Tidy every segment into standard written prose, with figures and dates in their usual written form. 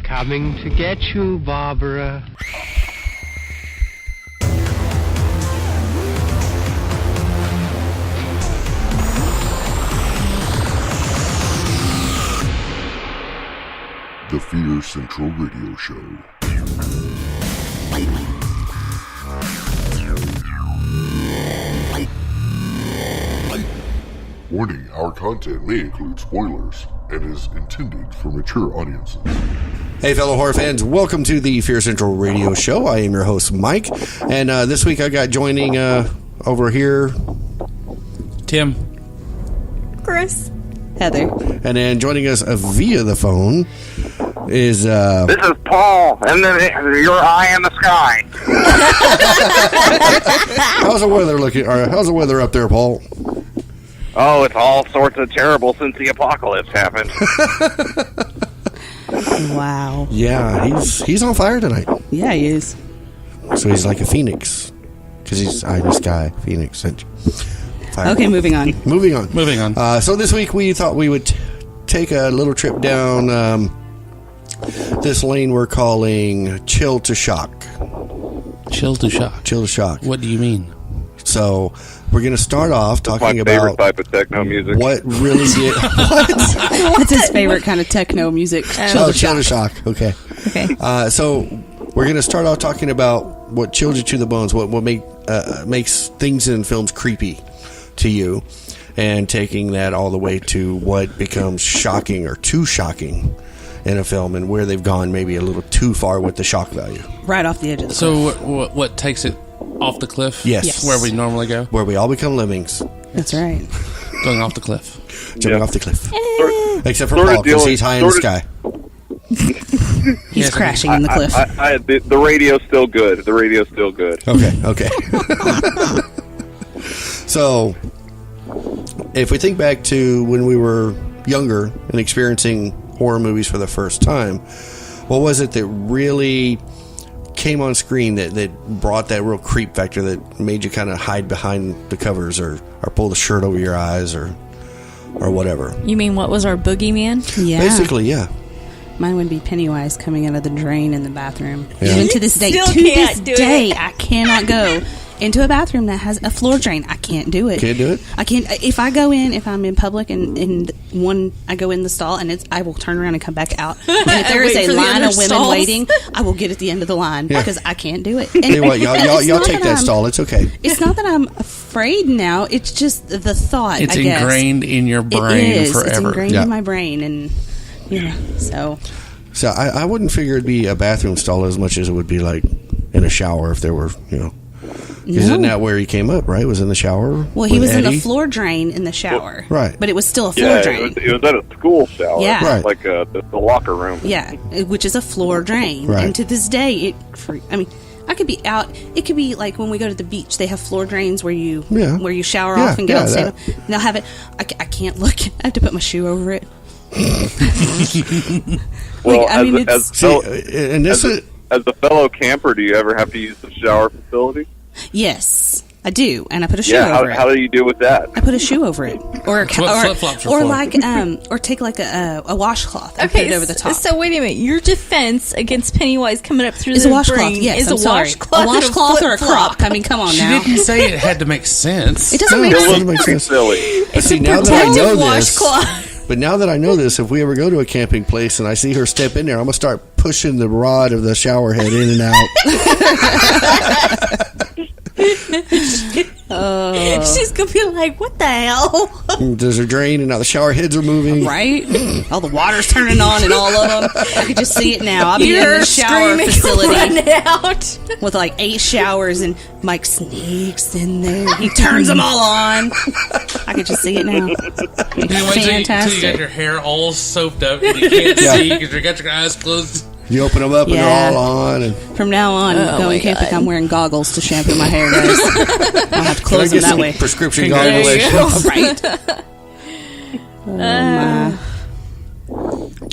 Coming to get you, Barbara. The Fear Central Radio Show. Warning, our content may include spoilers and is intended for mature audiences. Hey, fellow horror fans, welcome to the Fear Central Radio Show. I am your host, Mike, and this week I got joining over here... Tim. Chris. Heather. And then joining us via the phone is... This is Paul, and then your eye in the sky. How's the weather looking? Or how's the weather up there, Paul? Oh, it's all sorts of terrible since the apocalypse happened. Wow. Yeah, he's on fire tonight. Yeah, he is. So he's like a phoenix. Because he's eye in the sky, phoenix. Fire. Okay, moving on. Moving on. Moving on. So this week we thought we would take a little trip down this lane we're calling Chill to Shock. Chill to shock. Chill to Shock. What do you mean? So we're going to start off talking about... My favorite type of techno music. What really did... What? That's his favorite kind of techno music. Chill to Shock. Okay. So we're going to start off talking about what chills you to the bones, what makes things in films creepy to you, and taking that all the way to what becomes shocking or too shocking in a film, and where they've gone maybe a little too far with the shock value. Right off the edge of the cliff. So what takes it off the cliff? Yes. Where we normally go? Where we all become lemmings. That's right. Going off the cliff. Jumping off the cliff. Except for Paul, because he's high in the sky. He's crashing in the cliff. The radio's still good. The radio's still good. Okay. So, if we think back to when we were younger and experiencing horror movies for the first time, what was it that really came on screen that brought that real creep factor that made you kind of hide behind the covers or pull the shirt over your eyes or whatever? You mean what was our boogeyman? Yeah. Basically, yeah. Mine would be Pennywise coming out of the drain in the bathroom. Yeah. Even to this day, I cannot go into a bathroom that has a floor drain. I can't do it. Can't do it? I can't. If I go in, if I'm in public and I go in the stall and I will turn around and come back out. And if there is a line of women waiting, I will get at the end of the line because I can't do it. And hey, what, y'all take that stall. It's okay. It's not that I'm afraid now. It's just the thought. It's I guess. Ingrained in your brain forever. It's ingrained in my brain, and so. So I wouldn't figure it'd be a bathroom stall as much as it would be like in a shower if there were, Isn't that where he came up, right? Was in the shower? Well, he was in the floor drain in the shower. Right. But it was still a floor drain. It was at a school shower. Yeah. Right. Like the locker room. Yeah, which is a floor drain. Right. And to this day, I could be out. It could be like when we go to the beach, they have floor drains where you shower off and get all the sand. They'll have it. I can't look. I have to put my shoe over it. Well, as a fellow camper, do you ever have to use the shower facility? Yes, I do, and I put a shoe over it. How do you deal with that? I put a shoe over it, or flip-flops or take like a washcloth and put it over the top. So wait a minute, your defense against Pennywise coming up through is the a washcloth. brain Yes, is I'm a sorry. washcloth or a crock. I mean, come on now. She didn't say it had to make sense. It doesn't make sense. Silly. It's see, a now that I know protective washcloth. But now that I know this, if we ever go to a camping place and I see her step in there, I'm going to start pushing the rod of the shower head in and out. She's going to be like, what the hell? There's a drain and now the shower heads are moving. Right? All the water's turning on and all of them. I could just see it now. I'll be in the shower facility out. with like 8 showers and Mike sneaks in there. He turns them all on. I could just see it now. Fantastic. Until you got your hair all soaked up and you can't see because you got your eyes closed. You open them up and they're all on. And from now on, going camping, I'm wearing goggles to shampoo my hair, guys. I'll have to close them that way. Prescription goggles. Right.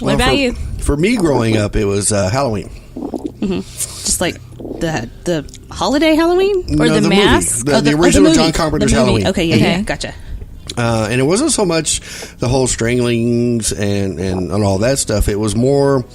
What about you? For me growing up, it was Halloween. Mm-hmm. Just like the holiday Halloween? Or the mask? The original John Carpenter's Halloween. Okay, yeah, gotcha. And it wasn't so much the whole stranglings and all that stuff. It was more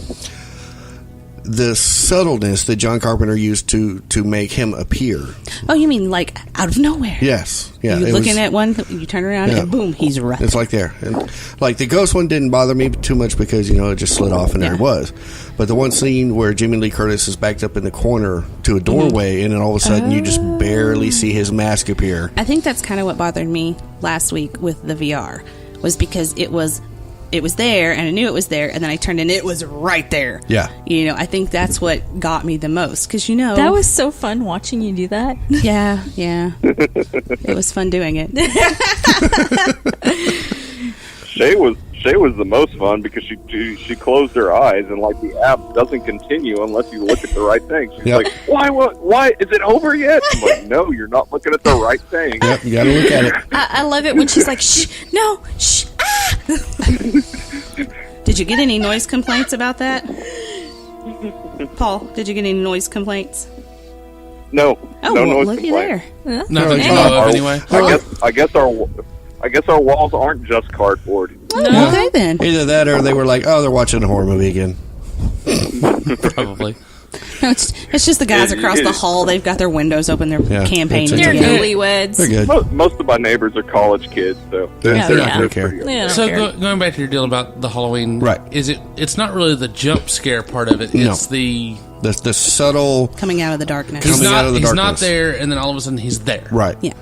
the subtleness that John Carpenter used to make him appear. Oh, you mean like out of nowhere? Yes. Yeah. You're looking at one, you turn around, and boom, he's right. It's like there. And like the ghost one didn't bother me too much because, it just slid off and there it was. But the one scene where Jamie Lee Curtis is backed up in the corner to a doorway and then all of a sudden you just barely see his mask appear. I think that's kind of what bothered me last week with the VR, was because it was there and I knew it was there, and then I turned and it was right there. Yeah. I think that's what got me the most, because that was so fun watching you do that. Yeah. It was fun doing it. Shay was the most fun because she closed her eyes and like the app doesn't continue unless you look at the right thing. She's like, why is it over yet? I'm like, no, you're not looking at the right thing. Yep, you gotta look at it. I love it when she's like, shh, no, shh, ah. Did you get any noise complaints about that? Paul, did you get any noise complaints? No. Oh, no well, noise looky complaints. there. Nothing to know of, anyway. I guess our walls aren't just cardboard. Oh, okay then. Either that or they were like, oh, they're watching a horror movie again. Probably. No, it's just the guys across the hall. They've got their windows open. They're campaigning. They're together. newlyweds. They're good. Most of my neighbors are college kids, so They don't they're care. pretty good. They don't So care. going back to your deal about the Halloween, Right. It's not really the jump scare part of it. No. It's the The subtle... Coming out of the darkness. Coming out of the he's not darkness. there, and then all of a sudden he's there. Right. Yeah.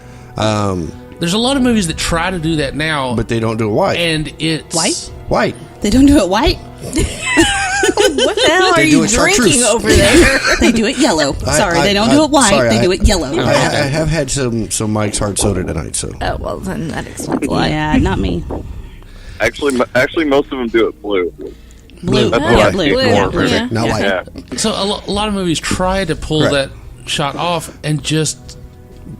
There's a lot of movies that try to do that now, But they don't do it white. and it's White? White. They don't do it white. What the hell are They do you it drinking chartreuse. over there? They do it yellow. Sorry, they don't do it white. sorry, they do it yellow. I have had some Mike's hard soda tonight, so... Oh, well, then that explains a lot. Yeah, not me. Actually, most of them do it blue. Blue. That's Yeah, what I blue. see Blue. more. Yeah. Perfect. Not white. Yeah. so a lot of movies try to pull Right. that shot off and just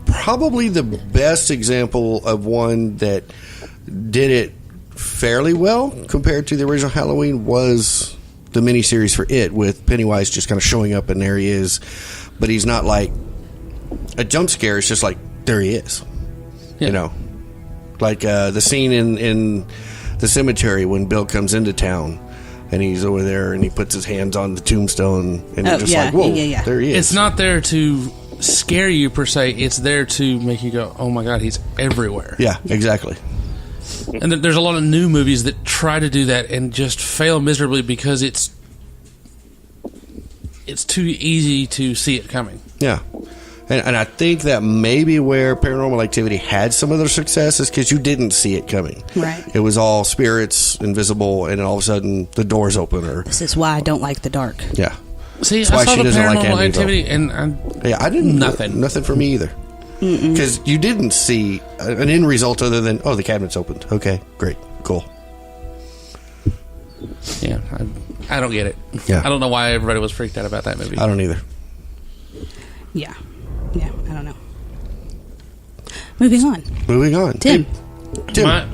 Probably the best example of one that did it fairly well compared to the original Halloween was the miniseries for It, with Pennywise just kind of showing up and there he is, but he's not like a jump scare. It's just like there he is, like the scene in the cemetery when Bill comes into town and he's over there and he puts his hands on the tombstone and you're just like, whoa, there he is. It's not there to scare you per se. It's there to make you go, oh my god, he's everywhere. Yeah, exactly. And there's a lot of new movies that try to do that and just fail miserably because it's too easy to see it coming. Yeah. And I think that maybe where Paranormal Activity had some of their success is because you didn't see it coming. Right. It was all spirits, invisible, and all of a sudden the doors open. Or This is why I don't like the dark. yeah. See, That's I why saw she the doesn't like Paranormal Amityville. Activity and Yeah, I didn't. Nothing for me either. Because you didn't see an end result other than, oh, the cabinet's opened. Okay, great, cool. yeah, I don't get it. Yeah. I don't know why everybody was freaked out about that movie. I don't either. Yeah, I don't know. Moving on. Tim.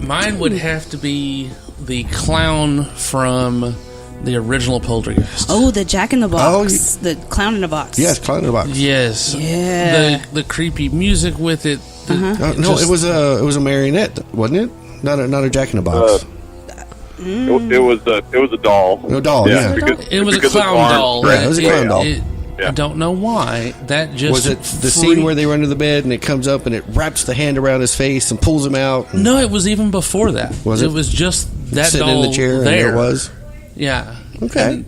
Mine would have to be the clown from the original Poltergeist. Oh, the Jack in the Box. The clown in a box. Yes, Clown in the Box. Yes. Yeah. The creepy music with it. No, it was a marionette, wasn't it? Not a Jack in the Box. It was a doll. No doll. Yeah. It was a because clown its arms doll. Yeah, it was a clown doll. Yeah. I don't know why. That just Was it the scene where they run to the bed and it comes up and it wraps the hand around his face and pulls him out? No, it was even before that. Was it? It was just that Sitting doll in the chair there. and there it was? Yeah. Okay. And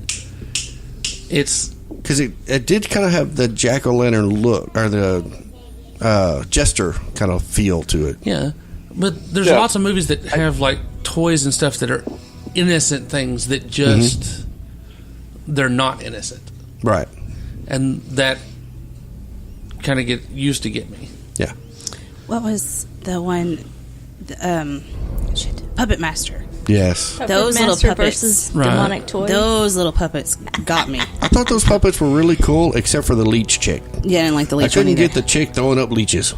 it's Because it did kind of have the jack-o'-lantern look, or the jester kind of feel to it. yeah, but there's Yeah. lots of movies that have like toys and stuff that are innocent things that just they're not innocent, Right. and that kind of used to get me. Yeah. What was the one? Puppet Master. Yes. Those little Master puppets. versus Right. demonic toys. Those little puppets got me. I thought those puppets were really cool, except for the leech chick. Yeah, I didn't like the I leech one couldn't either. get the chick throwing up leeches.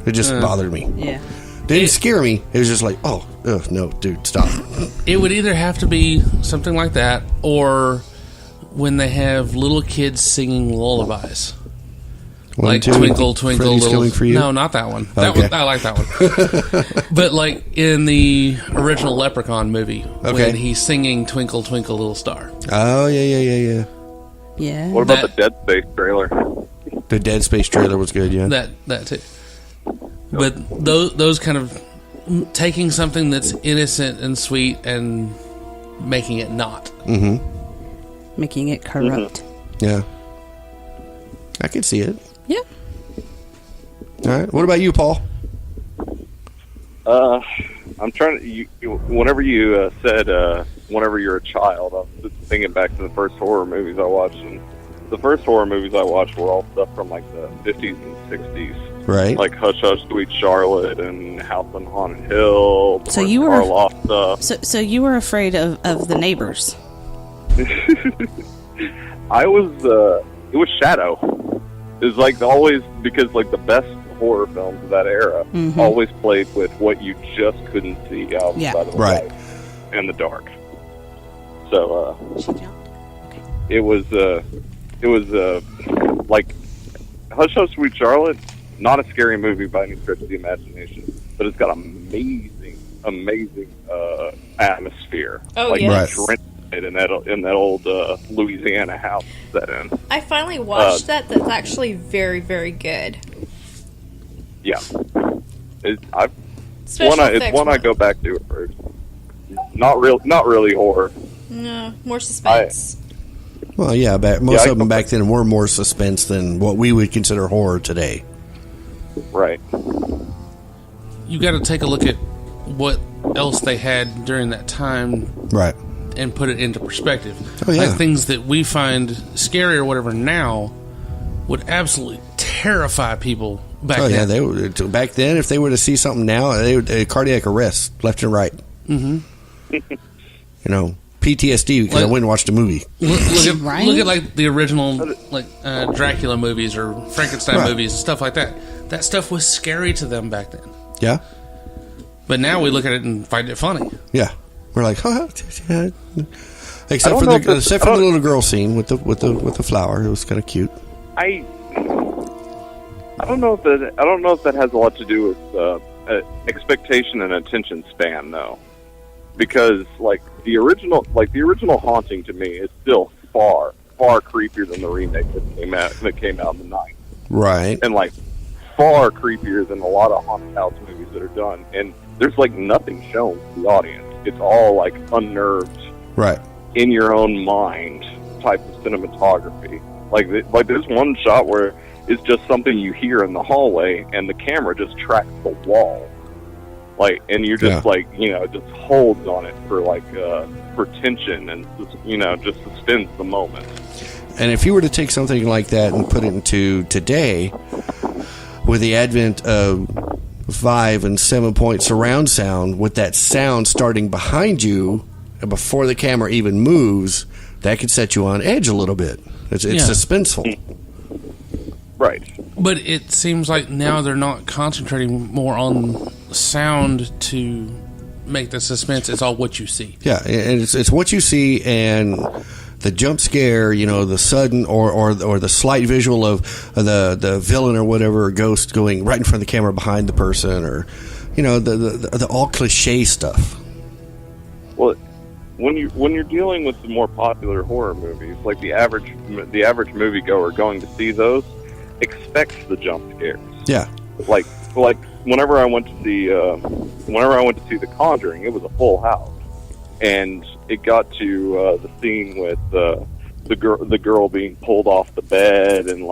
It just bothered me. Yeah. Didn't scare me. It was just like, oh, ugh, no, dude, stop. It would either have to be something like that, or when they have little kids singing lullabies. One, Like two, Twinkle, Twinkle, Freddy's Little... Coming for You. No, not that one. Okay. I like that one. But like in the original Leprechaun movie, Okay. when he's singing Twinkle, Twinkle, Little Star. Oh, yeah. Yeah. What about the Dead Space trailer? The Dead Space trailer was good, yeah. That too. But those kind of taking something that's innocent and sweet and making it not. Mm-hmm. Making it corrupt. Yeah. I can see it. Yeah. All right. What about you, Paul? I'm trying to. Whenever you said whenever you're a child, I was thinking back to the first horror movies I watched, and the first horror movies I watched were all stuff from like the 50s and 60s, right? Like Hush Hush Sweet Charlotte and House on Haunted Hill. So you were Karloff stuff. So you were afraid of the neighbors. I was. It was Shadow. It was like always, because like the best horror films of that era always played with what you just couldn't see outside of the light and the dark. So it was like Hush Hush Sweet Charlotte, not a scary movie by any stretch of the imagination, but it's got amazing atmosphere. Oh, like, yes. in that old Louisiana house set in. I finally watched that. That's actually very, very good. Yeah, it's one I go back to it first. Not really horror. No, more suspense. Well, yeah, most of them back then were more suspense than what we would consider horror today. Right. You got to take a look at what else they had during that time, right, and put it into perspective. Oh, yeah. Like things that we find scary or whatever now would absolutely terrify people back then. Yeah, they would, back then. If they were to see something now, they would cardiac arrest left and right. Mm-hmm. PTSD because I went and watched a movie. Look at like the original Dracula movies or Frankenstein movies and stuff like that. That stuff was scary to them back then. Yeah. But now we look at it and find it funny. Yeah. We're like, yeah. Except for the little girl scene with the flower. It was kind of cute. I don't know if that has a lot to do with expectation and attention span, though, because like the original Haunting to me is still far creepier than the remake that came out in the 90s. Right. And like far creepier than a lot of haunted house movies that are done. And there's like nothing shown to the audience. It's all like unnerved, right, in your own mind type of cinematography. Like there's one shot where it's just something you hear in the hallway, and the camera just tracks the wall, like, and you're just just holds on it for for tension and just suspends the moment. And if you were to take something like that and put it into today, with the advent of 5 and 7-point surround sound, with that sound starting behind you before the camera even moves, that could set you on edge a little bit. It's suspenseful. Right. But it seems like now they're not concentrating more on sound to make the suspense. It's all what you see. Yeah, and it's what you see and the jump scare, the sudden or the slight visual of the villain or whatever, or ghost going right in front of the camera behind the person, or the all cliche stuff. Well, when you're dealing with the more popular horror movies, like the average moviegoer going to see those, expects the jump scares. Yeah. Like whenever I went to see The Conjuring, it was a full house, and it got to the scene with the girl being pulled off the bed and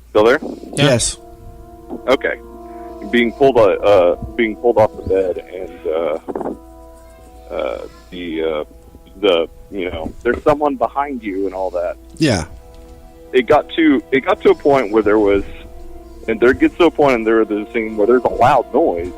still there? Yeah. Yes. Okay. Being pulled off the bed, and there's someone behind you and all that. Yeah. It got to a point where there was a scene where there's a loud noise,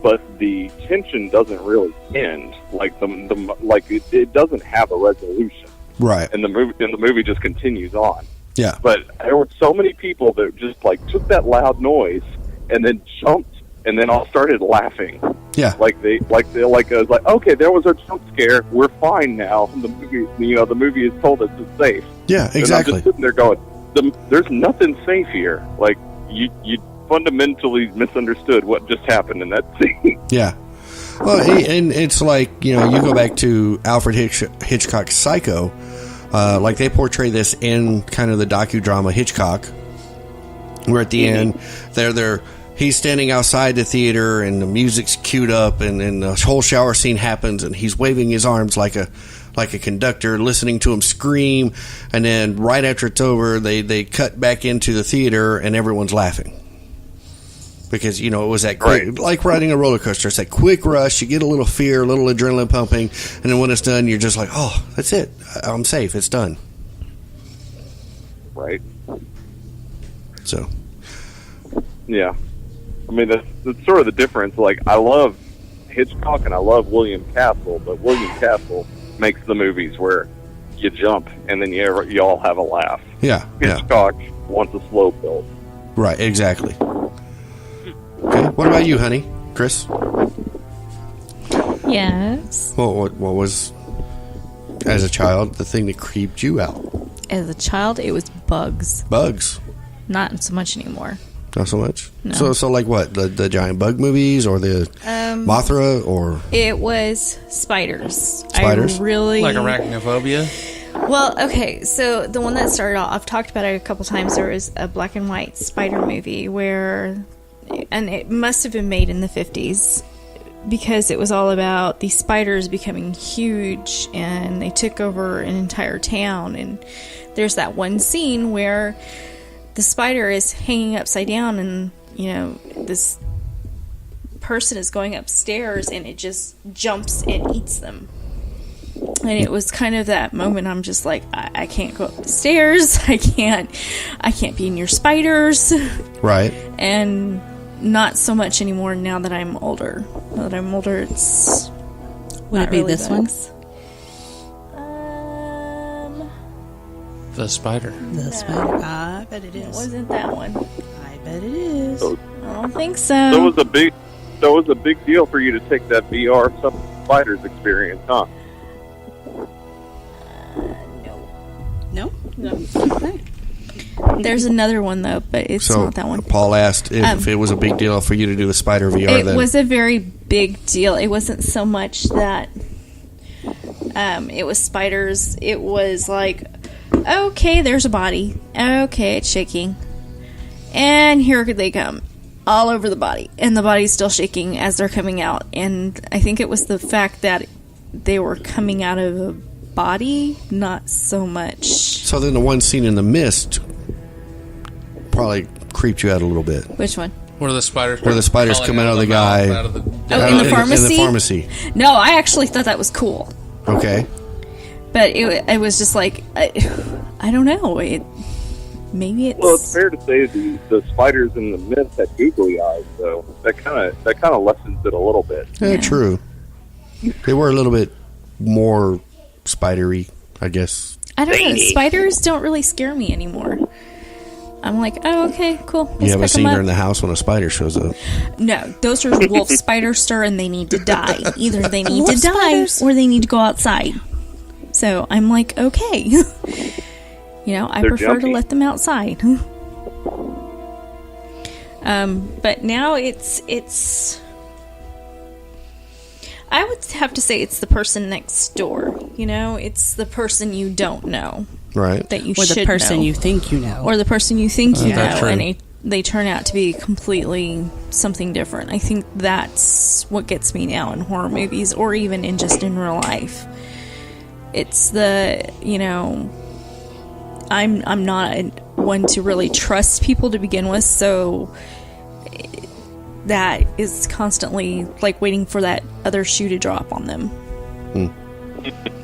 but the tension doesn't really end. Like it doesn't have a resolution. Right. And the movie just continues on. Yeah. But there were so many people that just took that loud noise and then jumped and then all started laughing. Yeah. It was like, okay, there was a jump scare. We're fine now. The movie has told us it's safe. Yeah, exactly. And I'm just sitting there going, there's nothing safe here. Like, you fundamentally misunderstood what just happened in that scene. Yeah. Well, and it's like, you go back to Alfred Hitchcock's Psycho. Like they portray this in kind of the docudrama Hitchcock, where at the end he's standing outside the theater and the music's queued up and the whole shower scene happens and he's waving his arms like a conductor, listening to him scream, and then right after it's over, they cut back into the theater and everyone's laughing. Because, it was that quick, like riding a roller coaster. It's that quick rush. You get a little fear, a little adrenaline pumping, and then when it's done, you're just like, oh, that's it. I'm safe. It's done. Right. So. Yeah. I mean, that's sort of the difference. Like, I love Hitchcock and I love William Castle, but William Castle makes the movies where you jump and then you all have a laugh. Yeah. Hitchcock wants a slow build. Right, exactly. Okay, what about you, honey? Chris? Yes. Well, what was, as a child, the thing that creeped you out? As a child, it was bugs. Bugs? Not so much anymore. Not so much? No. So like what? The giant bug movies or the Mothra or? It was spiders. Spiders? I really... Like arachnophobia? Well, okay, so the one that started off, I've talked about it a couple times, there was a black and white spider movie where... And it must have been made in the 50s because it was all about these spiders becoming huge and they took over an entire town. And there's that one scene where the spider is hanging upside down and, this person is going upstairs and it just jumps and eats them. And it was kind of that moment I'm just like, I can't go up the stairs. I can't be near spiders. Right. And not so much anymore now that I'm older. Now that I'm older, it's... Would it be really this bugs. The spider. The spider. I bet it It is. wasn't that one. I bet it is. So I don't think so. it was a big deal for you to take that VR spiders experience, huh? No? No. Okay. There's another one, though, but it's So not that one. Paul asked if it was a big deal for you to do the spider VR. It was a very big deal. It wasn't so much that it was spiders. It was like, okay, there's a body. Okay, it's shaking. And here they come. All over the body. And the body's still shaking as they're coming out. And I think it was the fact that they were coming out of a body, not so much. So then the one scene in The Mist probably creeped you out a little bit. Which one? Where the spiders come out of the guy. In the pharmacy? In the pharmacy. No, I actually thought that was cool. Okay. But it was just like, I don't know. Maybe it's... Well, it's fair to say the spiders in the Mist had googly eyes, so that kind of lessens it a little bit. Yeah, true. They were a little bit more spidery, I guess. I don't know. Spiders don't really scare me anymore. I'm like, oh, okay, cool. You haven't seen her in the house when a spider shows up. No, those are wolf spiders, sir, and they need to die. Either they need Wolf to die spiders? or they need to go outside. So I'm like, okay. I They're prefer jumpy. to let them outside. But now it's I would have to say it's the person next door. It's the person you don't know. Right. That you Or should the person know. you think you know. Or the person you think you That's know, true. and they turn out to be completely something different. I think that's what gets me now in horror movies, or even in real life. It's the, I'm not one to really trust people to begin with, so that is constantly like waiting for that other shoe to drop on them.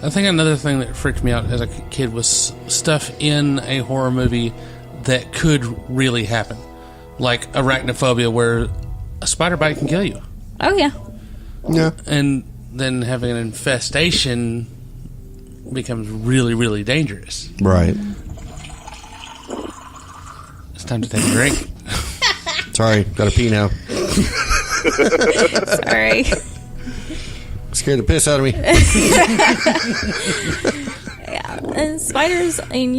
I think another thing that freaked me out as a kid was stuff in a horror movie that could really happen. Like arachnophobia, where a spider bite can kill you. Oh, yeah. Yeah. And then having an infestation becomes really, really dangerous. Right. It's time to take a drink. Sorry, gotta pee now. Sorry. Scared the piss out of me. Yeah, and spiders, and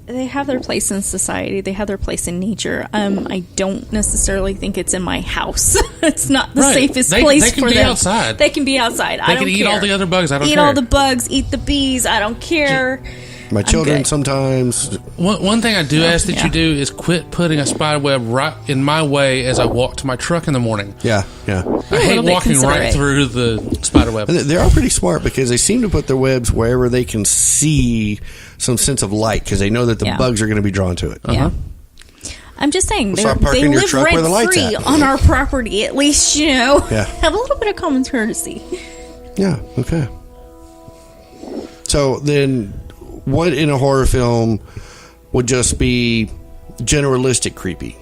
they have their place in society. They have their place in nature. I don't necessarily think it's in my house. It's not the safest place for them. They can be outside. They can be outside. I don't care. They can eat all the other bugs. I don't care. Eat all the bugs. Eat the bees. I don't care. My children sometimes. One thing I do ask that you do is quit putting a spider web right in my way as I walk to my truck in the morning. Yeah. I hate walking right through the spider web. And they are pretty smart because they seem to put their webs wherever they can see some sense of light because they know that the bugs are going to be drawn to it. Yeah. I'm just saying, they live rent-free on our property. At least, have a little bit of common courtesy. Yeah, okay. So then, what in a horror film would just be generalistic creepy?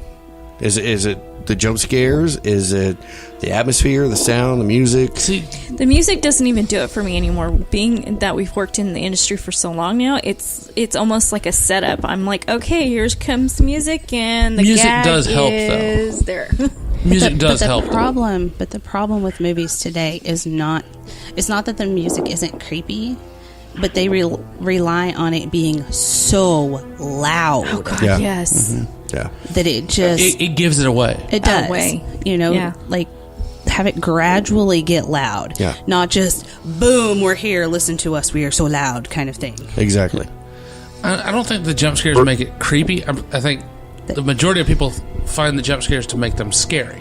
Is it the jump scares? Is it the atmosphere, the sound, the music? See, the music doesn't even do it for me anymore. Being that we've worked in the industry for so long now, it's almost like a setup. I'm like, okay, here comes the music, and the music gag does help, is though. There. Music does help. But the problem with movies today is not that the music isn't creepy, but they rely on it being so loud. Oh God, yes. Mm-hmm. Yeah. That it just it gives it away. It does. Like have it gradually get loud. Yeah. Not just boom, we're here, listen to us, we are so loud kind of thing. Exactly. I don't think the jump scares make it creepy. I think the majority of people find the jump scares to make them scary.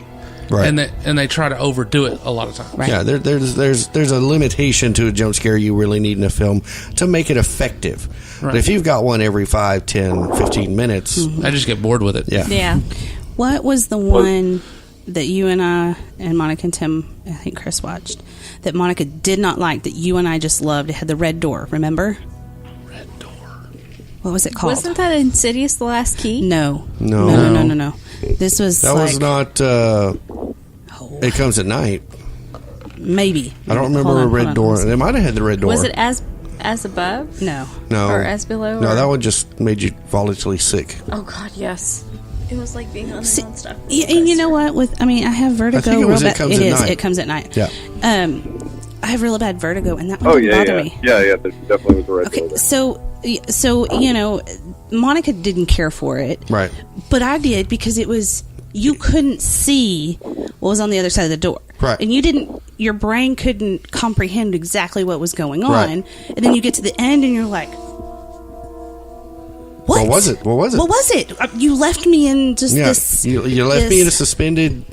Right. And they try to overdo it a lot of times. Right. Yeah, there's a limitation to a jump scare you really need in a film to make it effective. Right. But if you've got one every 5, 10, 15 minutes... I just get bored with it. Yeah. What was the one that you and I and Monica and Tim, I think Chris watched, that Monica did not like, that you and I just loved? It had the red door, remember? Red door. What was it called? Wasn't that Insidious: The Last Key? No. This was that was not... It Comes at Night. Maybe. I don't remember a red door. They might have had the red door. Was it As Above? No. Or As Below? No, that one just made you volatily sick. Oh, God, yes. It was like being on their own stuff. And you know what? I have vertigo. I think it was It Comes at Night. It Comes at Night. Yeah. I have really bad vertigo, and that one didn't bother me. Yeah, there definitely was a red door. So Monica didn't care for it. Right. But I did, because it was... You couldn't see what was on the other side of the door. Right. And your brain couldn't comprehend exactly what was going on. Right. And then you get to the end and you're like, what? What was it? What was it? You left me in just this... You left me in a suspended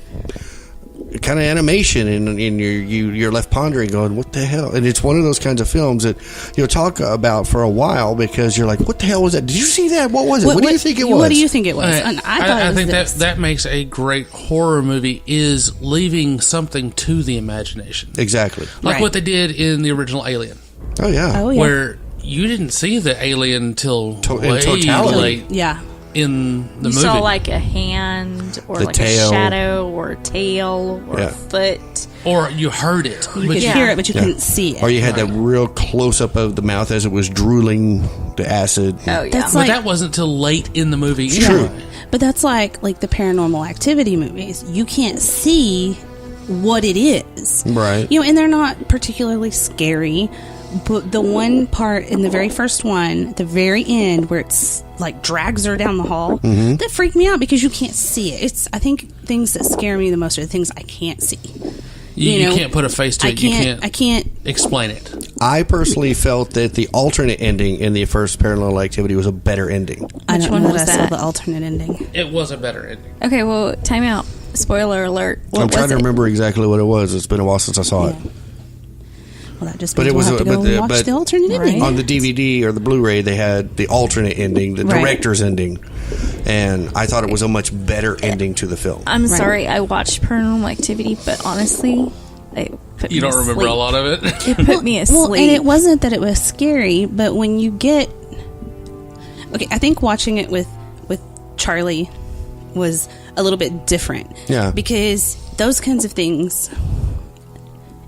kind of animation, and you're left pondering, going, what the hell? And it's one of those kinds of films that you'll talk about for a while, because you're like, what the hell was that? Did you see that? What was it? What do you think it was? What do you think it was? And I think that makes a great horror movie, is leaving something to the imagination. Exactly. Like what they did in the original Alien. Oh, yeah. Where you didn't see the alien till way late. Yeah. In the movie, you saw like a hand, or like tail. a shadow, or a tail, or a foot, or you heard it. You could hear it, but you couldn't see it. Or you had that real close up of the mouth as it was drooling the acid. Oh yeah, but that wasn't till late in the movie. True. But that's like the Paranormal Activity movies. You can't see what it is, right? And they're not particularly scary. But the one part in the very first one, at the very end, where it's like drags her down the hall, that freaked me out, because you can't see it. I think things that scare me the most are the things I can't see. You can't put a face to it. I can't explain it. I personally felt that the alternate ending in the first Paranormal Activity was a better ending. I don't know was that I saw that? the alternate ending. It was a better ending. Okay, well, time out. Spoiler alert. I'm trying to remember exactly what it was. It's been a while since I saw it. Well, that just means we'll have to go and watch the alternate ending. On the DVD or the Blu-ray, they had the alternate ending, the director's ending, and I thought it was a much better ending to the film. I'm sorry, I watched Paranormal Activity, but honestly, it put me You don't remember a lot of it? It put me asleep. Well, and it wasn't that it was scary, but when you get... Okay, I think watching it with Charlie was a little bit different. Yeah. Because those kinds of things...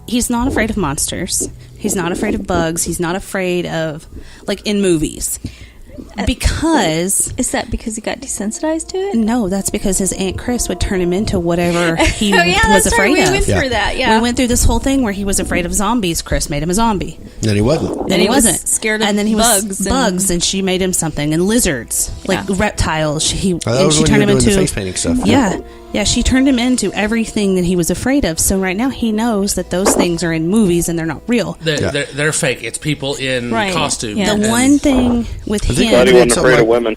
He's not afraid of monsters. He's not afraid of bugs. He's not afraid of, like, in movies. Because... Is that because he got desensitized to it? No, that's because his Aunt Chris would turn him into whatever he was afraid right. of. We went through that, We went through this whole thing where he was afraid of zombies. Chris made him a zombie. Then he wasn't. Then he wasn't scared of and then he bugs. was bugs, and she made him something, and lizards, like reptiles. She that was she when turned you him were doing into the face painting stuff. Yeah, she turned him into everything that he was afraid of. So right now he knows that those things are in movies and they're not real. They're fake. It's people in costume. Yeah. The one thing with him, Glad he wasn't afraid of women.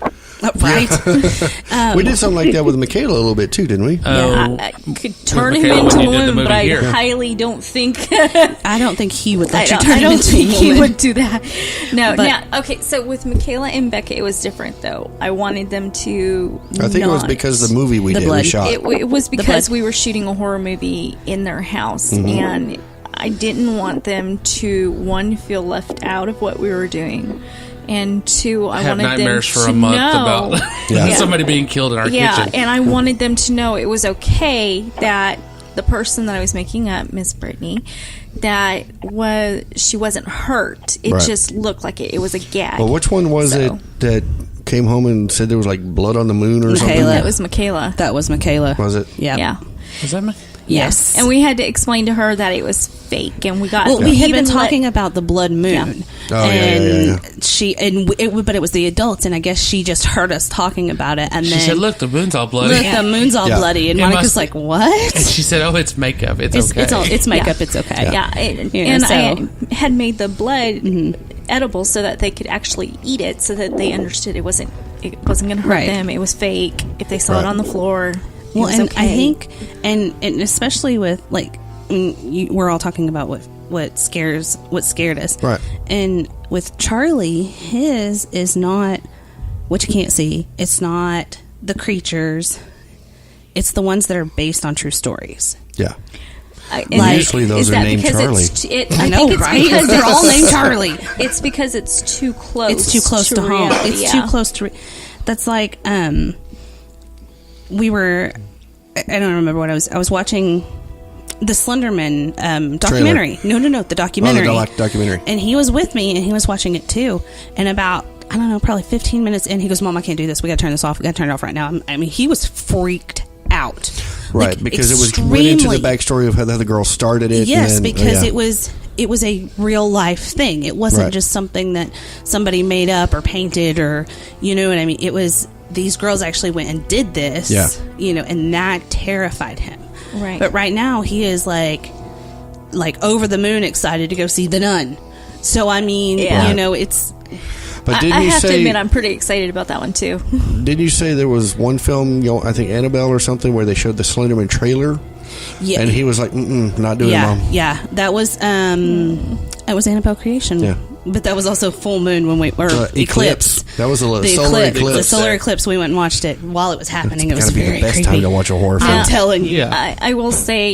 right? We did something like that with Michaela a little bit too, didn't we? I could turn him Michaela into when you did the one, movie but I here. highly don't think. I don't think he would let you turn I him don't into think a he woman. would do that. No, But- now, okay, so with Michaela and Becca, it was different, though. I wanted them to I think it was because of the movie we The did. blood. We shot. It was blood. because we were shooting a horror movie in their house, and I didn't want them to, one, feel left out of what we were doing, and two, I have wanted them nightmares for to a month know. about somebody being killed in our kitchen. And I wanted them to know it was okay that the person that I was making up, Miss Brittany, she wasn't hurt. It Right. just looked like it was a gag. Well, which one was it that came home and said there was like blood on the moon or something? Michaela. That was Michaela. That was Michaela. Was it? Yeah. Yeah. Is that me? Yes. And we had to explain to her that it was fake, and we got. Well, we had even been talking about the blood moon, Oh, and but it was the adults, and I guess she just heard us talking about it, and She then said, "Look, the moon's all bloody." look, the moon's all Yeah. bloody, and It Monica's must- like, "What?" And she said, "Oh, it's makeup. It's okay." It's makeup. It's okay. Yeah, You know, I had made the blood edible so that they could actually eat it, so that they understood it wasn't going to hurt Right. them. It was fake. If they saw it Right. on the floor, it Well, was and okay. I think, and especially with like, we're all talking about what scared us, Right. And with Charlie, his is not what you can't see. It's not the creatures. It's the ones that are based on true stories. Yeah. And Usually those is are that named because Charlie. I know, think it's right? because They're all named Charlie. It's because it's too close. It's too close to home. reality, It's yeah. too close to. That's like we were. I don't remember what I was watching. The Slenderman documentary. No, the documentary. Oh, the documentary. And he was with me, and he was watching it too. And about, I don't know, probably 15 minutes in, he goes, "Mom, I can't do this. We got to turn this off. We got to turn it off right now." I mean, he was freaked out. Right, Like, because it went into the backstory of how the other girl started it. Yes, and then, because yeah. it was a real life thing. It wasn't Right. just something that somebody made up or painted, or you know what I mean. It was, these girls actually went and did this. Yeah. You know, and that terrified him. Right. But right now he is like over the moon excited to go see The Nun. So I mean, Yeah. you know, it's But I didn't you have to say? admit, I'm pretty excited about that one too. Didn't you say there was one film? I think Annabelle or something, where they showed the Slenderman trailer, yeah, and he was like, "Not doing it, yeah, Mom." yeah. That was Annabelle Creation. Yeah. But that was also full moon when we eclipse. That was a The solar eclipse. The solar eclipse. We went and watched it while it was happening. It was Gotta be very the best creepy. time to watch a horror film. I'm telling you. Yeah. I will say,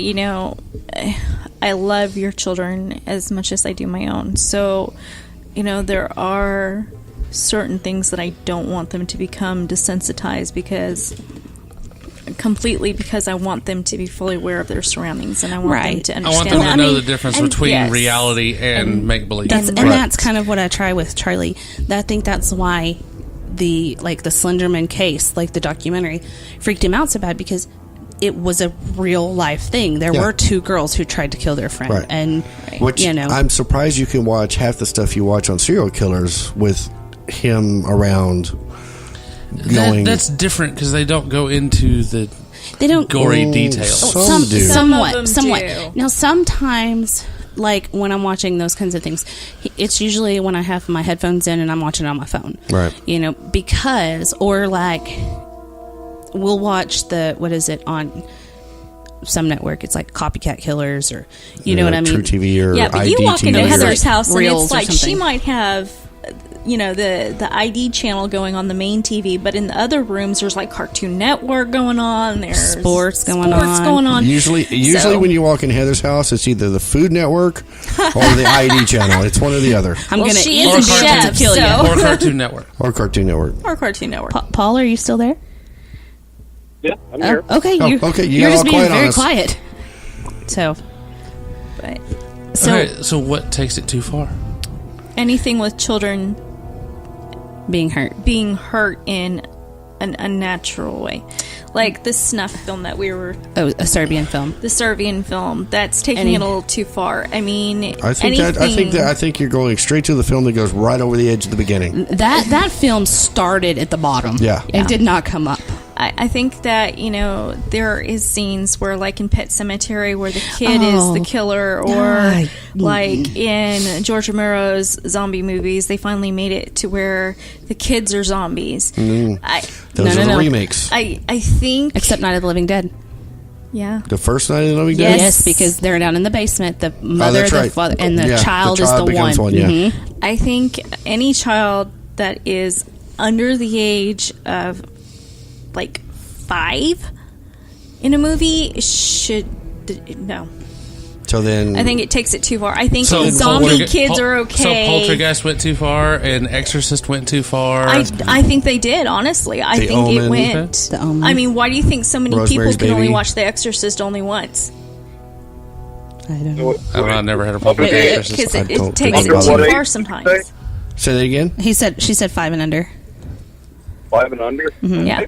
I love your children as much as I do my own. So, there are certain things that I don't want them to become desensitized because I want them to be fully aware of their surroundings, and I want them Right. to I understand want them that. to know the difference between yes. reality and make believe. And Right. that's kind of what I try with Charlie. I think that's why the Slenderman case, like the documentary, freaked him out so bad, because it was a real life thing. There Yeah. were two girls who tried to kill their friend, Right. and Which I'm surprised you can watch half the stuff you watch on serial killers with him around. That's different because they don't go into the they don't gory Oh, details. some do. Some of them somewhat. do. Now, sometimes, like when I'm watching those kinds of things, it's usually when I have my headphones in and I'm watching it on my phone, Right. Because, or like, we'll watch what is it on some network? It's like Copycat Killers, or you know what I mean? True TV or Yeah, but you ID walk into TV or- Heather's house and Reels it's or like she something. might have, the ID channel going on the main TV, but in the other rooms there's like Cartoon Network going on. There's Sports going on. Usually So- when you walk in Heather's house, it's either the Food Network or the ID channel. It's one or the other. I'm Well, gonna she eat is the a beer chef, to kill so- you. Or Cartoon Network. Or Cartoon Network. or Cartoon Network. Paul, are you still there? Yeah, I'm here. Okay, Oh, you're, okay, you you're got just all being quiet on very us. quiet. So, But So what takes it too far? anything with children being hurt. being hurt in an unnatural way, Like the snuff film that we were... Oh, a Serbian film. The Serbian film. That's taking it a little too far. I mean, I think you're going straight to the film that goes right over the edge at the beginning. That film started at the bottom. Yeah. And did not come up. I think that, there is scenes where, like in Pet Sematary, where the kid is the killer, or like in George Romero's zombie movies, they finally made it to where the kids are zombies. Those are the remakes. I think... Except Night of the Living Dead. Yeah. The first Night of the Living Dead? Yes, because they're down in the basement. The mother, that's the right. father, and the child is the becomes one. Yeah. Mm-hmm. I think any child that is under the age of like 5 in a movie should no. So then, I think it takes it too far. I think So zombie kids are okay. So Poltergeist went too far, and Exorcist went too far. I think they did. Honestly, I think Omen. it went. The Omen. I mean, why do you think so many Rosemary's people can only Baby. watch The Exorcist only once? I don't know. I've never had a problem with The Exorcist. Because don't it takes it think too about it. far sometimes. say that again. She said 5 and under. 5 and under. Yeah.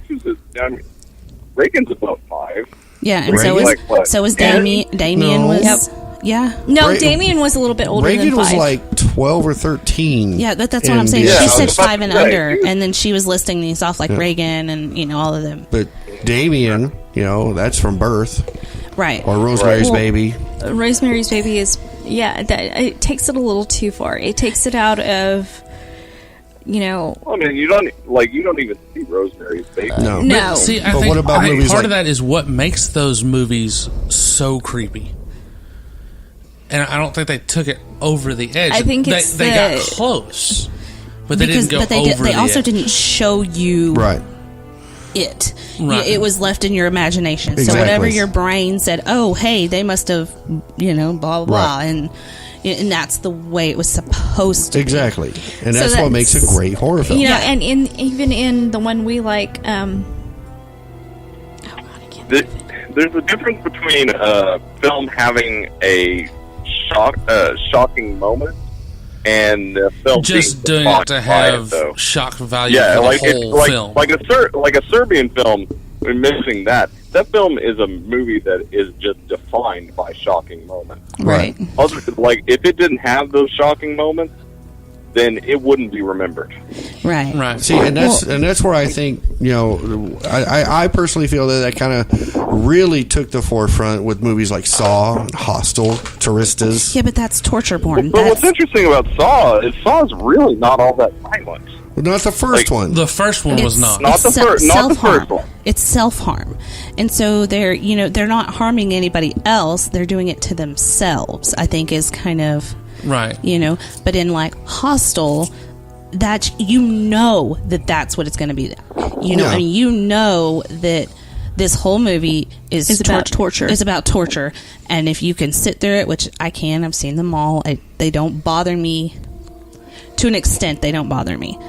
Reagan's about 5. Yeah, and Reagan? Like what, so was 10? Damien No. was yeah. No, Damien was a little bit older Reagan than 5. was like 12 or 13. Yeah, that's what I'm saying. Yeah, She I said was about 5 and to say, under, dude. and then she was listing these off like Reagan and all of them. But Damien, that's from Birth Right. or Rosemary's Baby. Rosemary's Baby is it takes it a little too far. It takes it out of I mean, you don't even see Rosemary's Baby. No. no. But see, I But think, what about I think movies part like- of that is what makes those movies so creepy. And I don't think they took it over the edge. I think it's they got close, but they didn't go over they the also edge. didn't show you Right. it. Right. It was left in your imagination. Exactly. So whatever your brain said, oh, hey, they must have, blah, blah, blah. Right. And that's the way it was supposed to Exactly. And So that's what makes a that's- great horror film. And even in the one we like, There's a difference between a film having a shocking moment and the film Just being doing it to defined by have though. shock value Yeah, for like the whole it's film. like a Serbian film. We're missing that. That film is a movie that is just defined by shocking moments. Right. Like if it didn't have those shocking moments, then it wouldn't be remembered. Right. Right. See, and that's where I think I personally feel that kind of really took the forefront with movies like Saw, and Hostel, Touristas. Yeah, but that's torture porn. But what's interesting about Saw is Saw's really not all that violent. Not the first one. The first one was not. Not the first self-harm. one. It's self-harm. And so they're not harming anybody else. They're doing it to themselves, I think is kind of, Right. But in like Hostel, that's that's what it's going to be. Yeah. I mean, that this whole movie is about torture. It's about torture. And if you can sit through it, which I can, I've seen them all, they don't bother me. To an extent, they don't bother me.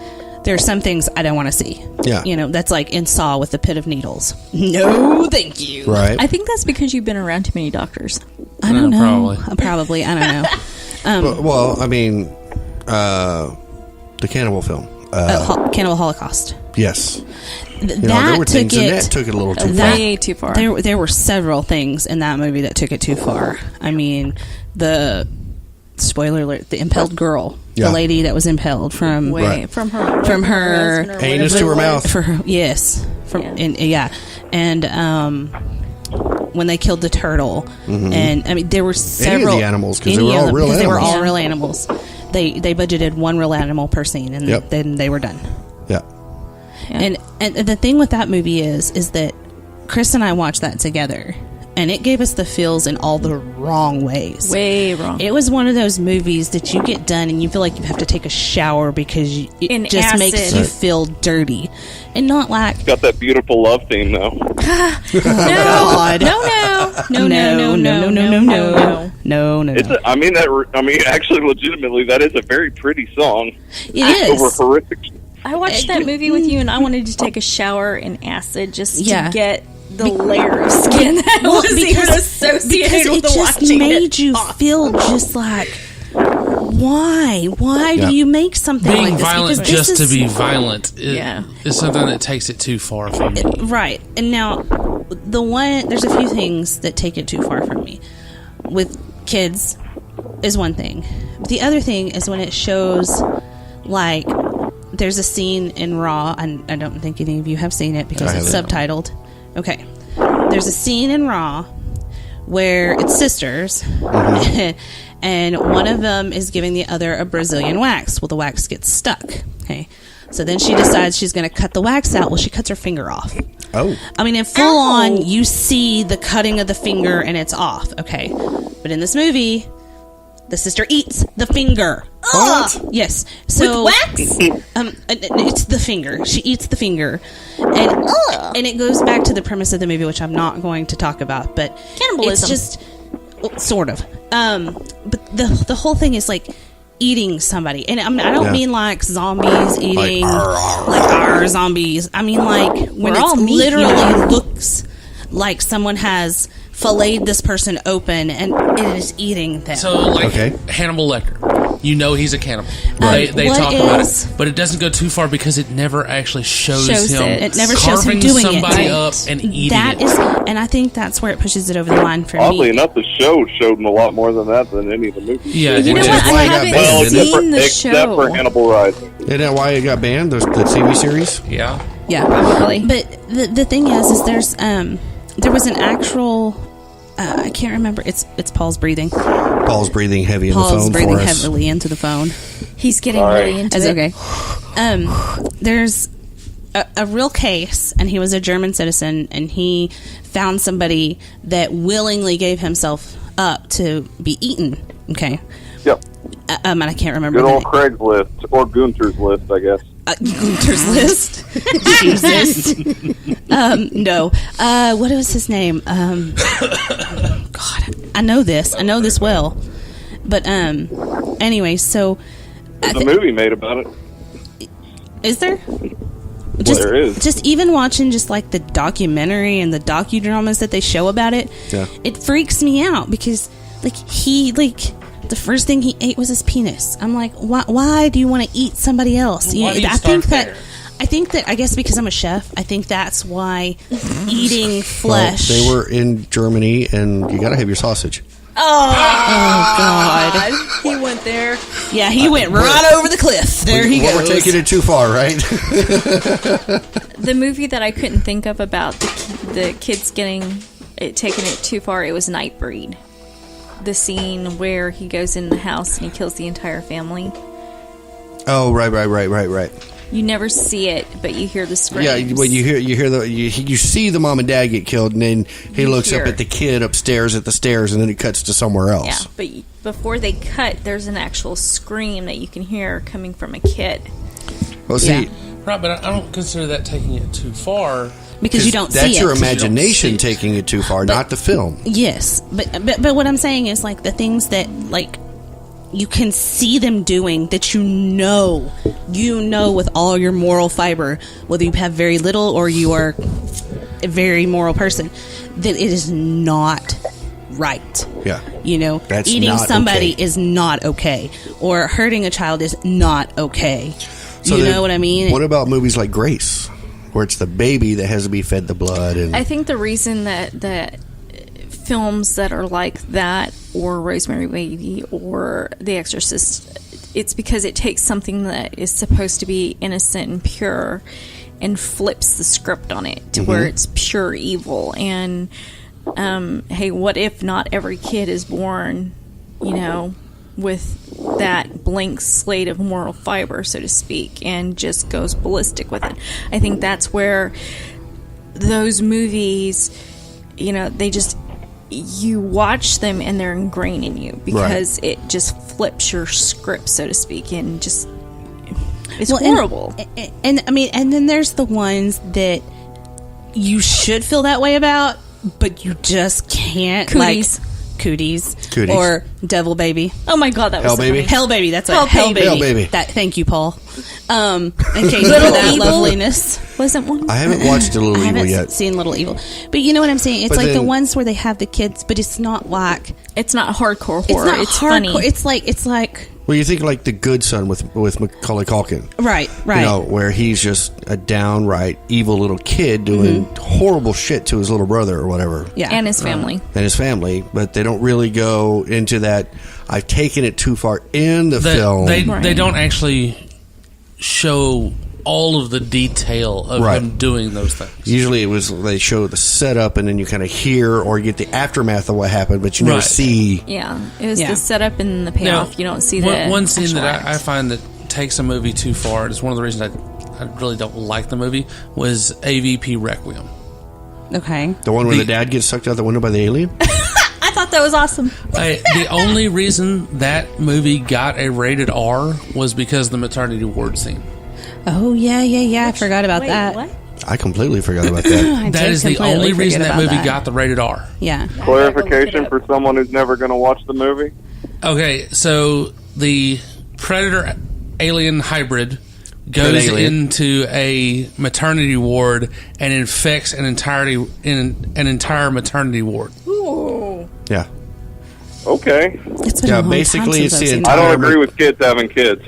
There are some things I don't want to see. Yeah. That's like in Saw with the pit of needles. No, thank you. Right. I think that's because you've been around too many doctors. I don't know. Probably. Probably. I don't know. Well, I mean, the cannibal film. Cannibal Holocaust. Yes. That there were things in that took it a little too far. Way too far. There were several things in that movie that took it too far. I mean, the spoiler alert: the impaled girl, Yeah. the lady that was impaled from Right. from her From her husband or anus whatever to her it was. mouth. for her. Yes, and when they killed the turtle, and I mean there were several the animals, 'cause they were all real They were animals. all real animals. They budgeted one real animal per scene, and Yep. then they were done. Yeah. And the thing with that movie is that Chris and I watched that together, and it gave us the feels in all the wrong ways. Way wrong. It was one of those movies that you get done and you feel like you have to take a shower because it In just acid. makes you feel dirty, and not like Got that beautiful love theme though. God. No. It's actually, legitimately, that is a very pretty song. It Over is. horrific. I watched that movie with you, and I wanted to take a shower in acid just Yeah. to get the layer of skin that was even associated because with it the just watching made it. you feel just like, why? Why do you make something Being like this? violent Because just this to be violent is something that takes it too far for me. Right. And now, there's a few things that take it too far from me. With kids is one thing. The other thing is when it shows, like, there's a scene in Raw, and I don't think any of you have seen it because it's subtitled. Okay. There's a scene in Raw where it's sisters, and one of them is giving the other a Brazilian wax. Well, the wax gets stuck. Okay. So then she decides she's going to cut the wax out. Well, she cuts her finger off. Oh. I mean, in full on, you see the cutting of the finger and it's off. Okay. But in this movie, the sister eats the finger. What? Yes. So, with wax? It's the finger. She eats the finger. And it goes back to the premise of the movie, which I'm not going to talk about. But Cannibalism. it's just, well, sort of. But the whole thing is like eating somebody. And I don't mean like zombies eating, like our zombies. I mean like when it literally looks like someone has filleted this person open and it is eating them. So, like Hannibal Lecter, you know he's a cannibal. They talk about it, but it doesn't go too far because it never actually shows him. It never shows him carving doing somebody it. up and eating That it. is, and I think that's where it pushes it over the line for Oddly me. enough, the show showed him a lot more than that than any of the movies. Yeah, You know which what? is I why it got haven't banned, seen the except show. for Hannibal Rising. Isn't that why it got banned? The TV series? Yeah. Yeah, Probably. But the thing is there's there was an actual. I can't remember. It's Paul's breathing. Paul's breathing heavy in the Paul's phone breathing for us. heavily into the phone. He's getting Sorry. really into That's it. okay. There's a real case, and he was a German citizen, and he found somebody that willingly gave himself up to be eaten. Okay. Yep. And I can't remember. Good the old name. Craigslist or Gunter's List, I guess. Gunter's List. Jesus. No. What was his name? God, I know this. I know this well. But anyway, so There's a movie made about it. is there? There is. Just even watching just like the documentary and the docudramas that they show about it, it freaks me out because the first thing he ate was his penis. I'm like, why do you want to eat somebody else? Why do you I start think that I guess because I'm a chef, I think that's why eating flesh. Well, they were in Germany, and you got to have your sausage. Oh God! He went there. Yeah, he went right over the cliff. There he goes. We're taking it too far, right? The movie that I couldn't think of about the kids taking it too far, it was Nightbreed. The scene where he goes in the house and he kills the entire family. Oh, right. You never see it, but you hear the screams. Yeah, when you see the mom and dad get killed, and then he looks up at the kid upstairs at the stairs, and then it cuts to somewhere else. Yeah, but before they cut, there's an actual scream that you can hear coming from a kid. Well, see, Right, but I don't consider that taking it too far. Because you don't see it. that's your imagination taking it too far, not the film. Yes, but what I'm saying is like the things that like you can see them doing that you know with all your moral fiber, whether you have very little or you are a very moral person, that it is not right. Yeah. That's eating somebody is not okay, or hurting a child is not okay. So you know what I mean? What about movies like Grace, where it's the baby that has to be fed the blood? And I think the reason that films that are like that, or Rosemary Baby, or The Exorcist, it's because it takes something that is supposed to be innocent and pure and flips the script on it to where it's pure evil. And hey, what if not every kid is born, with that blank slate of moral fiber, so to speak, and just goes ballistic with it? I think that's where those movies, they just, you watch them and they're ingrained in you because it just flips your script, so to speak, and just it's horrible. And I mean, and then there's the ones that you should feel that way about, but you just can't. Cooties. Like Cooties. Or Devil Baby. Oh my God, that was Hell so Baby? funny. Hell Baby, that's Hell what Hell Baby. Baby. Hell Baby. Thank you, Paul. In case Little of that Evil? loveliness. Wasn't one? I haven't watched A Little I Evil haven't yet. seen Little Evil. But you know what I'm saying? It's But like the then- ones where they have the kids, but it's not like It's not hardcore it's horror. not It's hardcore. funny. It's like Well, you think like The Good Son with Macaulay Culkin. Right. You know, where he's just a downright evil little kid doing horrible shit to his little brother or whatever. Yeah. And his family. But they don't really go into that. I've taken it too far in the film. They don't actually show all of the detail of him doing those things. Usually it was they show the setup and then you kind of hear or get the aftermath of what happened, but you never see. Yeah, it was the setup and the payoff. Now, you don't see one scene actual that act. I find that takes a movie too far. It's one of the reasons I really don't like the movie. Was AVP Requiem. Okay. The one where the dad gets sucked out the window by the alien? I thought that was awesome. The only reason that movie got a rated R was because of the maternity ward scene. Oh, yeah. I forgot about that. What? I completely forgot about that. That is the only reason that movie got the rated R. Yeah. Clarification for someone who's never going to watch the movie. Okay, so the Predator alien hybrid goes into a maternity ward and infects an entire maternity ward. Ooh. Yeah. Okay. It's been a long basically time it's since the I've seen I that. don't agree with kids having kids.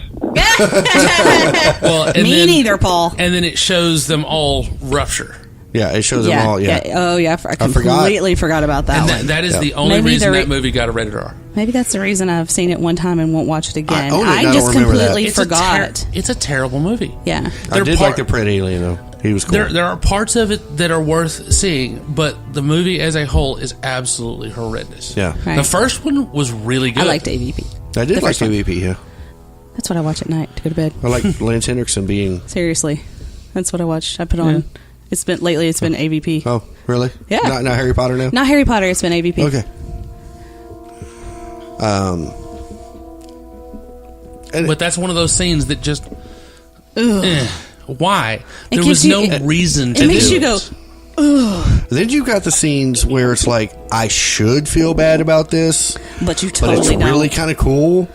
Well, and Me neither, Paul. And then it shows them all rupture. Yeah, it shows them all. Yeah. Oh, yeah. I completely forgot about that And one. that is the only Maybe reason they're- that movie got a rated R. Maybe that's the reason I've seen it one time and won't watch it again. I own it, I and I just don't remember that. completely forgot. It's a terrible movie. Yeah. I did like the Pred alien, though. He was cool. There are parts of it that are worth seeing, but the movie as a whole is absolutely horrendous. Yeah. Right. The first one was really good. I liked AVP. I did the like first one. AVP, yeah. That's what I watch at night to go to bed. I like Lance Henriksen being... Seriously. That's what I watch. I put on... It's been AVP. Oh, really? Yeah. Not Harry Potter now? Not Harry Potter, it's been AVP. Okay. But that's one of those scenes that just... why? It There gives was you- no it- reason to It do makes you it. go, Then you've got the scenes where it's like, I should feel bad about this, but you but totally it's don't. really kind of cool.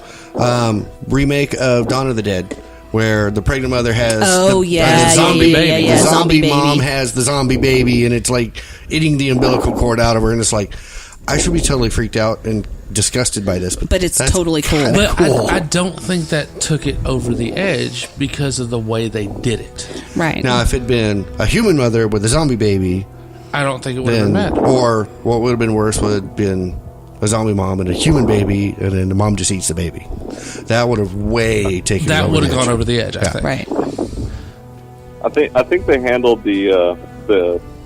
Remake of Dawn of the Dead, where the pregnant mother has the zombie baby. yeah, The zombie zombie mom baby. has the zombie baby, and it's like eating the umbilical cord out of her, and it's like, I should be totally freaked out and disgusted by this. But it's that's totally cool. kinda But cool. I don't think that took it over the edge because of the way they did it. Right. Now, if it'd been a human mother with a zombie baby, I don't think it would have then, been bad. or what would have been worse would have been a zombie mom and a human baby, and then the mom just eats the baby. That would have way taken it That over would the have edge. gone over the edge, I Yeah. think. Right. I think they handled the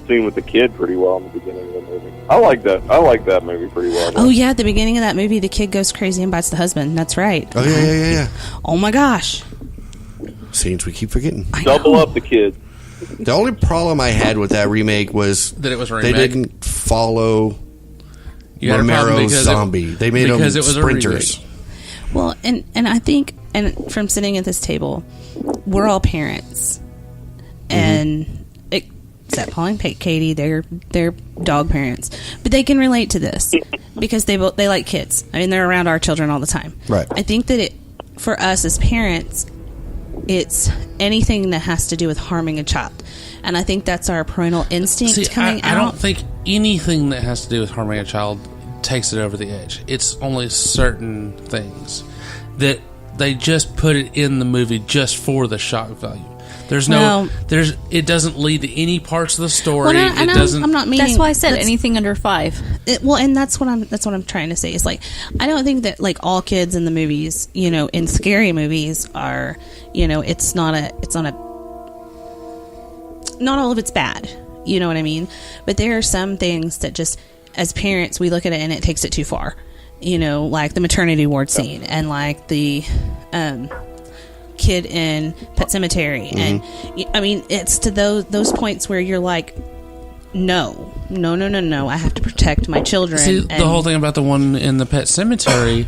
scene with the kid pretty well in the beginning of the movie. I like that movie pretty well. Oh, yeah, at the beginning of that movie, the kid goes crazy and bites the husband. That's right. Oh, yeah. Oh, my gosh. Scenes we keep forgetting. I Double know. up the kids. The only problem I had with that remake was That it was a they remake. didn't follow You had a problem Romero's because zombie. They made them because it was a sprinters. remake. Well, and I think, and from sitting at this table, we're all parents. And except Paul and Katie, they're dog parents. But they can relate to this because they like kids. I mean, they're around our children all the time. Right. I think that for us as parents, it's anything that has to do with harming a child. And I think that's our parental instinct See, coming I out. don't think anything that has to do with harming a child takes it over the edge. It's only certain things that they just put it in the movie just for the shock value. It doesn't lead to any parts of the story. Well, I'm not meaning. That's why I said anything under 5. And that's what I'm trying to say. Is like, I don't think that like all kids in the movies, in scary movies are, not all of it's bad. You know what I mean? But there are some things that just, as parents, we look at it and it takes it too far. Like the maternity ward scene and like the kid in Pet Cemetery. And I mean, it's to those points where you're like, no, I have to protect my children. See, the whole thing about the one in the Pet Cemetery,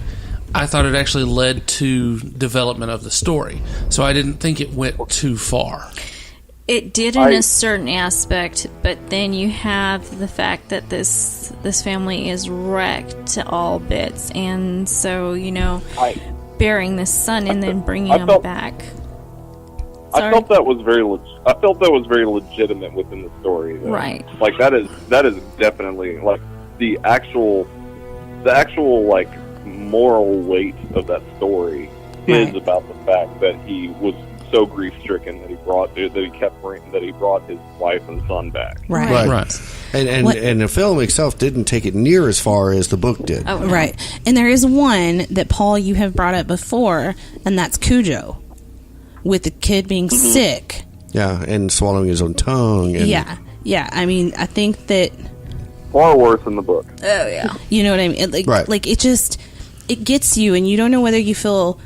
I thought it actually led to development of the story. So I didn't think it went too far. It did in a certain aspect, but then you have the fact that this family is wrecked to all bits, and so burying this son and then bringing him back. I felt that was very legitimate within the story, though. Right. Like that is definitely like the actual like moral weight of that story is Right. about the fact that he was so grief stricken that he brought his wife and son back. Right. Right. And the film itself didn't take it near as far as the book did. Oh, no. Right. And there is one that, Paul, you have brought up before, and that's Cujo, with the kid being sick. Yeah, and swallowing his own tongue. And, Yeah. I mean, I think that, Far worse in the book. Oh, yeah. you know what I mean? Right. Like it just, it gets you, and you don't know whether you feel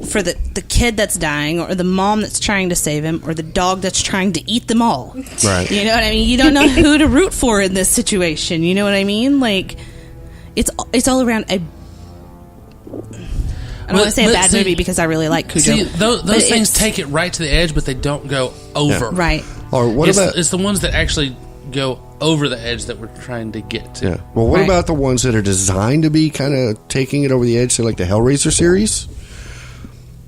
for the kid that's dying, or the mom that's trying to save him, or the dog that's trying to eat them all. Right. You know what I mean? You don't know who to root for in this situation. You know what I mean? Like, it's all around a. I don't want to say a bad movie because I really like Cujo. See, those But things it's- take it right to the edge, but they don't go over. Right. Or what about... It's the ones that actually go over the edge that we're trying to get to. Yeah. Well, what Right. about the ones that are designed to be kind of taking it over the edge, so like the Hellraiser series?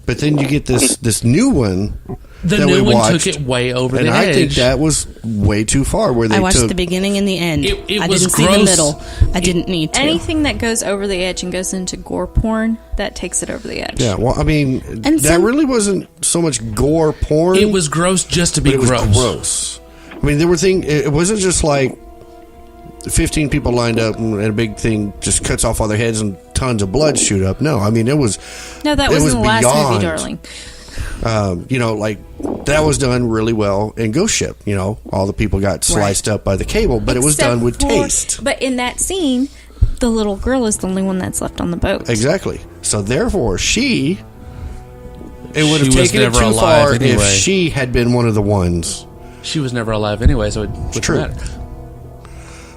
But then you get this new one. The that new we one watched, took it way over and the I edge. think that was way too far. Where they I watched took the beginning and the end. It I was didn't see the gross. middle. I didn't need to. Anything that goes over the edge and goes into gore porn, that takes it over the edge. Yeah, well, I mean, And that really wasn't so much gore porn. It was gross just to be but it was gross. gross. I mean, there were things. It wasn't just like 15 people lined up and a big thing just cuts off all their heads and tons of blood shoot up. No, I mean it was. No, that it was was in the last beyond. movie, darling. Like that was done really well in Ghost Ship. All the people got sliced up by the cable, but it was Except done with for- taste. But in that scene, the little girl is the only one that's left on the boat. Exactly. So therefore, it would have She was taken it never too alive far if anyway. she had been one of the ones. She was never alive anyway, so it wouldn't true. matter.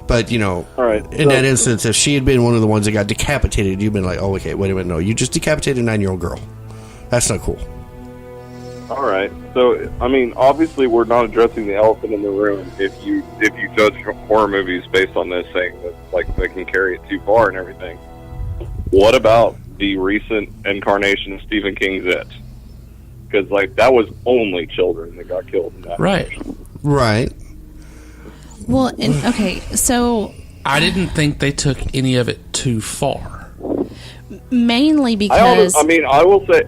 But All right. in that instance, if she had been one of the ones that got decapitated, you've been like, "Oh, okay, wait a minute, no, you just decapitated a 9-year-old girl. That's not cool." All right. So, I mean, obviously, we're not addressing the elephant in the room. If you judge horror movies based on this, saying that like they can carry it too far and everything, what about the recent incarnation of Stephen King's It? Because like that was only children that got killed in that. Right. Right. Well, okay, so I didn't think they took any of it too far. mainly because I will say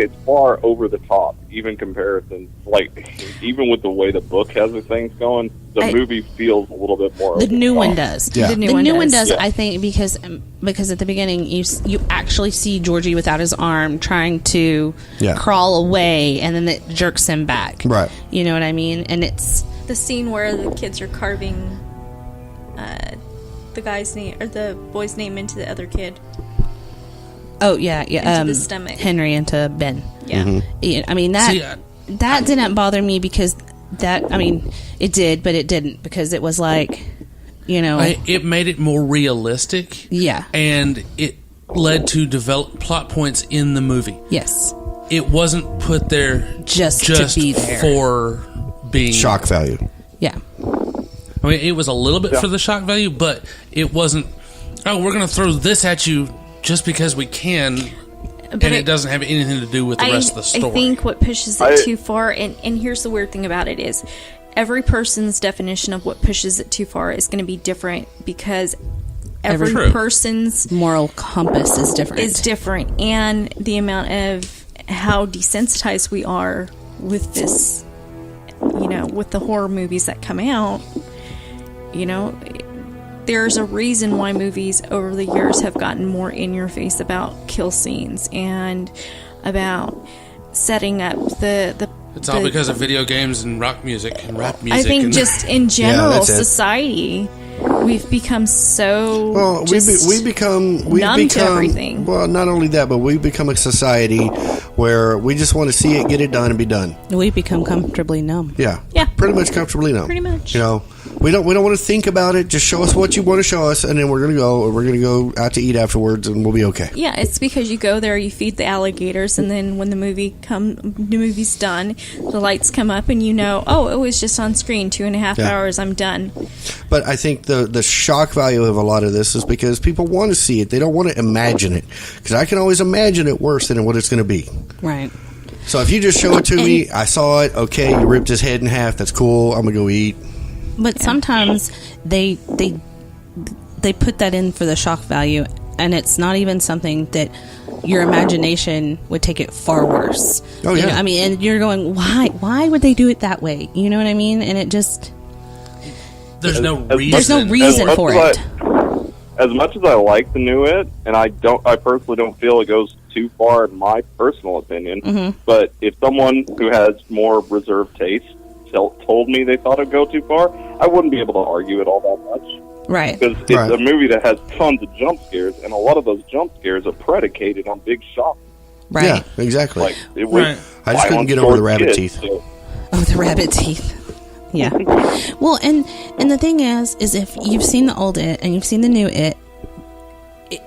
it's far over the top, even comparison. Like even with the way the book has the things going, the movie feels a little bit more. the over new the one top. does. Yeah. The The new new one one does. does, Yeah. I think, because at the beginning you actually see Georgie without his arm trying to Yeah. crawl away, and then it jerks him back. Right. You know what I mean? And it's The scene where the kids are carving the guy's name or the boy's name into the other kid. into the stomach. Henry into Ben. Yeah. Yeah, I mean that See, that didn't bother me because it did, but it didn't because it was like, It made it more realistic. Yeah. And it led to develop plot points in the movie. yes, It wasn't put there just to be there. for being Shock value. Yeah. I mean, it was a little bit for the shock value, but it wasn't. Oh, we're going to throw this at you just because we can, and it doesn't have anything to do with the rest of the story. I think what pushes it too far, and here's the weird thing about it is, every person's definition of what pushes it too far is going to be different because every True. person's Moral compass is different. and the amount of how desensitized we are with this, with the horror movies that come out. There's a reason why movies over the years have gotten more in your face about kill scenes and about setting up the It's all because of video games and rock music and rap music. I think and just in general that's it. society, we've become so Well, we become numb to everything. Well, not only that, but we become a society where we just want to see it, get it done, and be done. We become comfortably numb. Yeah, Yeah. pretty much comfortably numb. Pretty much. We don't want to think about it. Just show us what you want to show us, and then we're gonna go out to eat afterwards, and we'll be okay. Yeah, it's because you go there, you feed the alligators, and then when the movie's done, the lights come up, and it was just on screen 2.5 Yeah. hours. I'm done. But I think the shock value of a lot of this is because people want to see it. They don't want to imagine it, because I can always imagine it worse than what it's going to be. Right. So if you just show it to me, I saw it. Okay, you ripped his head in half. That's cool. I'm gonna go eat. But sometimes they put that in for the shock value, and it's not even something that your imagination would take it far worse. Oh, yeah. You know, I mean, and you're going, why would they do it that way? You know what I mean? And it just... There's no reason. There's no reason for it. As much as I like the new It, and I personally don't feel it goes too far in my personal opinion, but if someone who has more reserved taste told me they thought it'd go too far, I wouldn't be able to argue it all that much. Right. Because it's a movie that has tons of jump scares, and a lot of those jump scares are predicated on big shots. Right. Yeah, exactly. Like, it was I just couldn't get over the rabbit teeth. So. Oh, the rabbit teeth. Yeah. Well, and the thing is if you've seen the old It and you've seen the new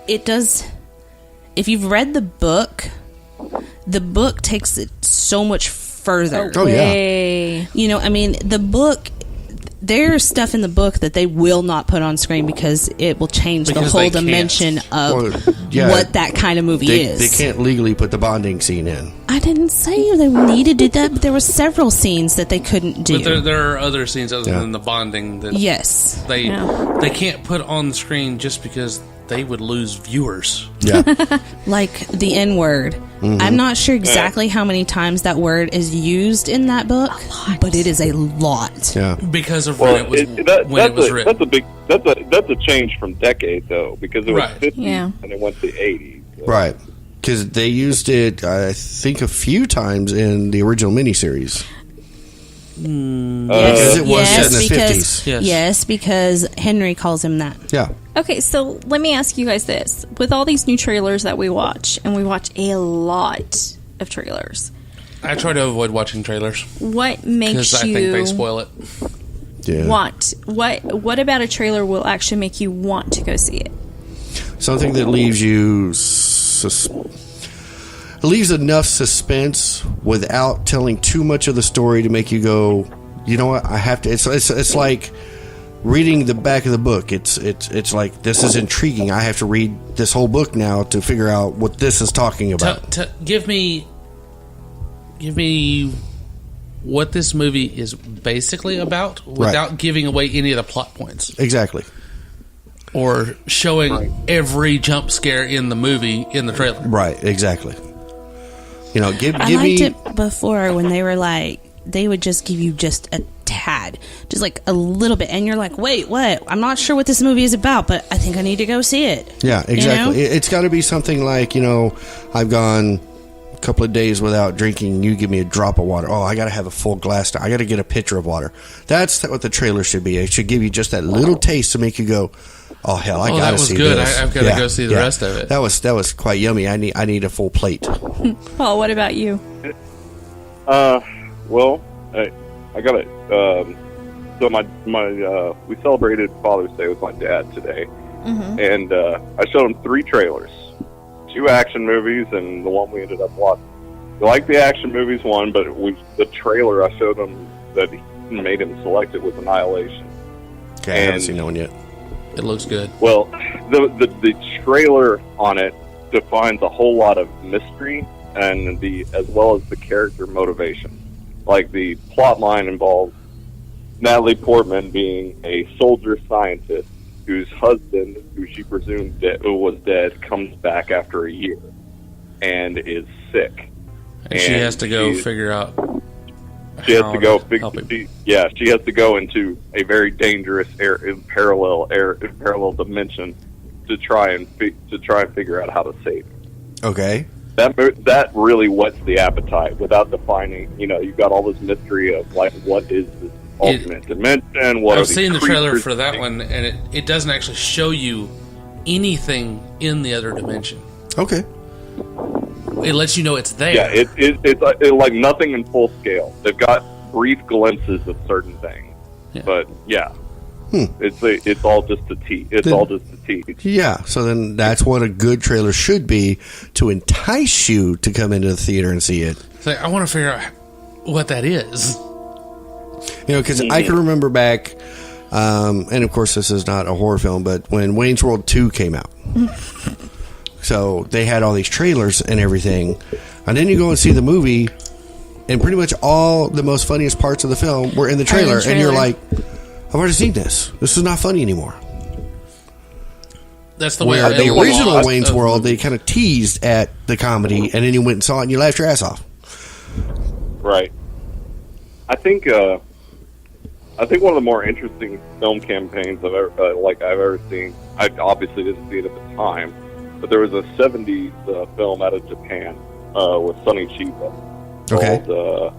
it does... If you've read the book takes it so much further. Oh, yeah. You know, I mean, the book... There's stuff in the book that they will not put on screen because it will change the whole dimension of what that kind of movie is. They can't legally put the bonding scene in. I didn't say they needed to do that, but there were several scenes that they couldn't do. But there are other scenes other than the bonding that they can't put on the screen just because they would lose viewers. Yeah. Like the N-word. I'm not sure exactly how many times that word is used in that book, but it is a lot. Yeah. Because of when it was written. That's a change from decade, though, because it was 50s and it went to 80s. So. Right. Because they used it, I think, a few times in the original miniseries. Because it was set in the 50s. Yes, because Henry calls him that. Yeah. Okay, so let me ask you guys this. With all these new trailers that we watch, and we watch a lot of trailers. I try to avoid watching trailers. What makes because I think they spoil it. Yeah. What about a trailer will actually make you want to go see it? Something that leaves you... It leaves enough suspense without telling too much of the story to make you go, you know what, I have to... It's like reading the back of the book. It's like, this is intriguing. I have to read this whole book now to figure out what this is talking about. Give me what this movie is basically about without giving away any of the plot points. Exactly. Or showing every jump scare in the movie in the trailer. Right, exactly. You know, give I me... liked it before when they were like, they would just give you just a tad, just like a little bit, and you're like, wait, what? I'm not sure what this movie is about, but I think I need to go see it. Yeah, exactly. You know? It's got to be something like, you know, I've gone a couple of days without drinking, you give me a drop of water. Oh, I got to have a full glass. I got to get a pitcher of water. That's what the trailer should be. It should give you just that little taste to make you go, oh hell, I got to see good. this. I've got to go see the rest of it. That was quite yummy. I need a full plate. Paul, what about you? Well, I got it. So my we celebrated Father's Day with my dad today, and I showed him 3 trailers, 2 action movies, and the one we ended up watching. We liked the action movies one, but the trailer I showed him that he made him select it was Annihilation. Okay, I haven't seen that one yet. It looks good. Well, the trailer on it defines a whole lot of mystery and as well as the character motivation. Like the plot line involves Natalie Portman being a soldier scientist whose husband, who she presumed was dead, comes back after a year and is sick. And she has to go figure out. She has to go. She has to go into a very dangerous parallel dimension to try and figure out how to save him. Okay. That really whets the appetite without defining. You know, you've got all this mystery of like, what is this alternate dimension? What I've seen the trailer for that one, and it doesn't actually show you anything in the other dimension. Okay. It lets you know it's there. Yeah, it's like nothing in full scale. They've got brief glimpses of certain things, but it's all just a tease. All just a tease. Yeah, so then that's what a good trailer should be to entice you to come into the theater and see it. So I want to figure out what that is. You know, because I can remember back, and of course this is not a horror film, but when Wayne's World 2 came out. So they had all these trailers and everything. And then you go and see the movie, and pretty much all the most funniest parts of the film were in the trailer. And you're like, I've already seen this. This is not funny anymore. That's the way. Where the I original lost Wayne's of- World, they kind of teased at the comedy, and then you went and saw it and you laughed your ass off. Right. I think one of the more interesting film campaigns I've ever seen. I obviously didn't see it at the time, but there was a '70s film out of Japan with Sonny Chiba called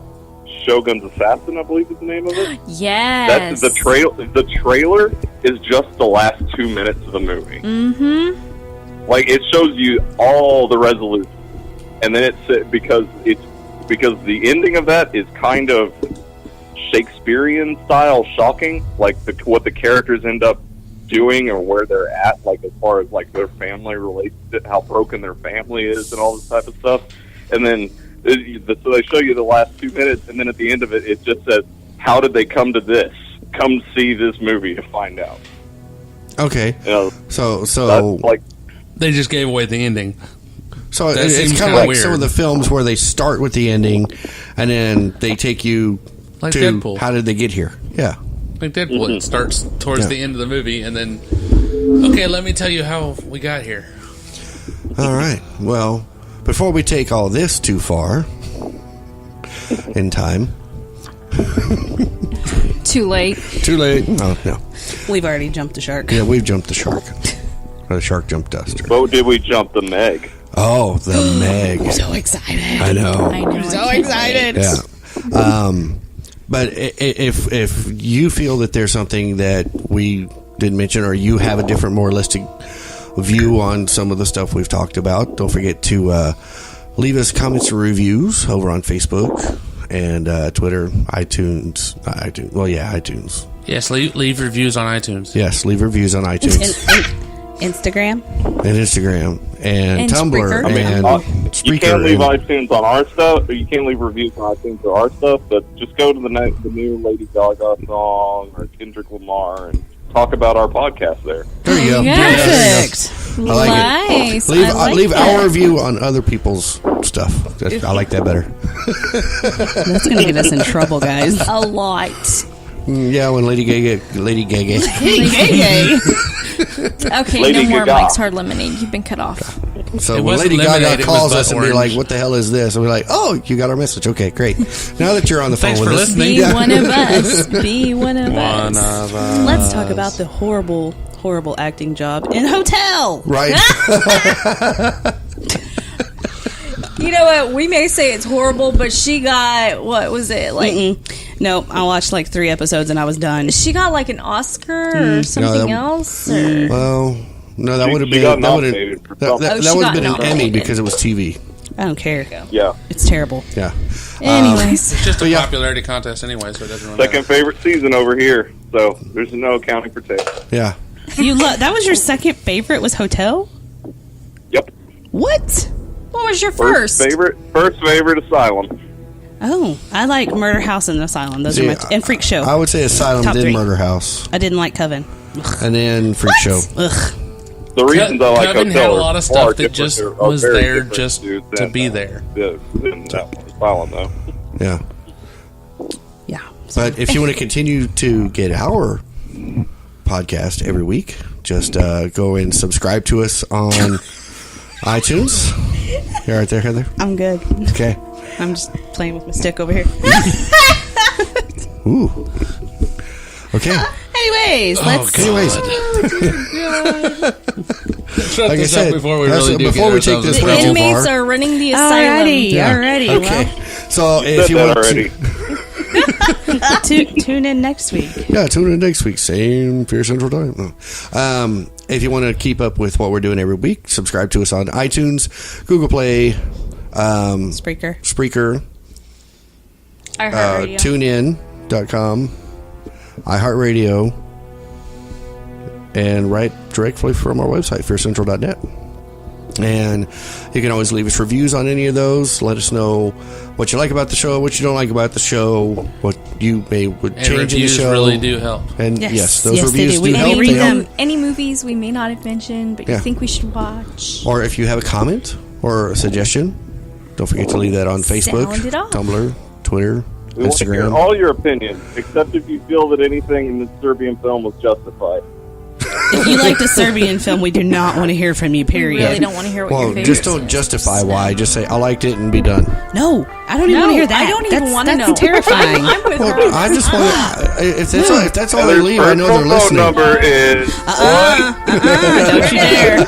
Shogun's Assassin, I believe is the name of it. Yes. That's the trailer is just the last 2 minutes of the movie. Mm-hmm. Like, it shows you all the resolutions, and then because the ending of that is kind of Shakespearean style shocking, like what the characters end up doing or where they're at, like as far as like their family relationship, how broken their family is, and all this type of stuff. And then so they show you the last 2 minutes, and then at the end of it, it just says, "How did they come to this? Come see this movie to find out." Okay. You know, So like, They just gave away the ending. so that it's seems kind of kinda like weird. some of the films where they start with the ending, and then they take you Like to Deadpool. how did they get here? Yeah. Like Deadpool, it starts towards Yeah. the end of the movie, and then, okay, let me tell you how we got here. All right. Well, before we take all this too far in time, Too late. too late. Oh no. We've already jumped the shark. Yeah, we've jumped the shark. Or the shark jumped us. but did we jump the Meg? Oh, the Meg. So excited. I know. I know. So I can't excited. Yeah. But if you feel that there's something that we didn't mention, or you have a different, more holistic view on some of the stuff we've talked about, don't forget to leave us comments or reviews over on Facebook and Twitter, iTunes. Well, yeah, iTunes. Yes, leave reviews on iTunes. Yes, leave reviews on iTunes Instagram. and Instagram and And Tumblr Spreaker. and You Spreaker. can't leave and- iTunes on our stuff, or you can't leave reviews on iTunes or our stuff, but just go to the new Lady Gaga song or Kendrick Lamar and talk about our podcast there. There you go. Yes. I like it. Nice. Leave I like our that. review on other people's stuff. I like that better. That's going to get us in trouble, guys. A lot. Yeah, when Lady Gaga. Hey. Okay, Lady no more Gaga. Mike's Hard Lemonade. You've been cut off. So It when wasn't Lady lemonade, Gaga it calls was us and butt we're like, orange. "What the hell is this?" and we're like, "Oh, you got our message. Okay, great." Now that you're on the phone Thanks with for us, listening. Be one of us. Be one of One us. of us. Let's talk about the horrible acting job in Hotel. right? You know what? We may say it's horrible, but she got, what was it? Like, No, I watched like 3 episodes and I was done. she got like an Oscar or something that- else? Or? Well, no, that She- would have she been got that would have nominated for that, something. that, Oh, that she would have got been an Emmy nominated. because it was TV. I don't care. Yeah. It's terrible. Yeah. Anyways. It's just a yeah. popularity contest anyway, so it doesn't really Second favorite season over here, so there's no accounting for taste. Yeah. That was your second favorite was Hotel? Yep. What? What was your First favorite Asylum. Oh, I like Murder House and Asylum. Those are my See, and Freak Show. I would say Asylum, Top then 3. Murder House, I didn't like Coven. and then Freak Show. Ugh. The reasons I like Coven Hotel had a are lot of far stuff that different. just They're was very there different, just dude, to than, be there. Than that Asylum, though. Yeah. Yeah. But if you want to continue to get our podcast every week, just go and subscribe to us on iTunes. You're right there, Heather. I'm good. Okay. I'm just playing with my stick over here. Ooh. Okay. Anyways, let's. Anyways, Shut like I this up said, before we that's- really do before get we take ourselves this in way The too trouble. inmates far. are running the asylum. Alrighty, Yeah. alrighty. Okay. So if Said you that want already. Well, tune in next week. yeah, tune in next week, same Fear Central time. No. If you want to keep up with what we're doing every week, subscribe to us on iTunes, Google Play, Spreaker. Spreaker, iHeartRadio. TuneIn.com, iHeartRadio, and right directly from our website, fearcentral.net. And you can always leave us reviews on any of those. Let us know what you like about the show, what you don't like about the show, what you may would And change in the reviews show. really do help. And Yes. yes, those Yes, they reviews do. We do help. read They them. help. Any movies we may not have mentioned, but Yeah. you think we should watch. Or if you have a comment or a suggestion, don't forget to leave that on Facebook, Sound it off. Tumblr, Twitter, We want to hear Instagram. all your opinions, except if you feel that anything in the Serbian film was justified. If you liked a Serbian film, we do not want to hear from you, We period. really don't want to hear what your Well, favorite just don't scene is. justify why. Just say, I liked it and be done. No, I don't even want to hear that. I don't even want to know. That's terrifying. I'm with Well, her. I just want to. If that's all they Heather's leave, I know they're personal phone listening. number is Don't you dare.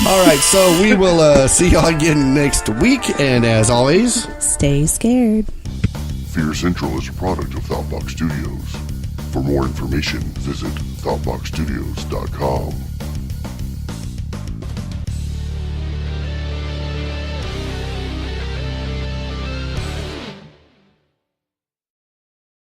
All right, so we will see y'all again next week. And as always, Stay scared. Fear Central is a product of Thoughtbox Studios. For more information, visit thoughtboxstudios.com.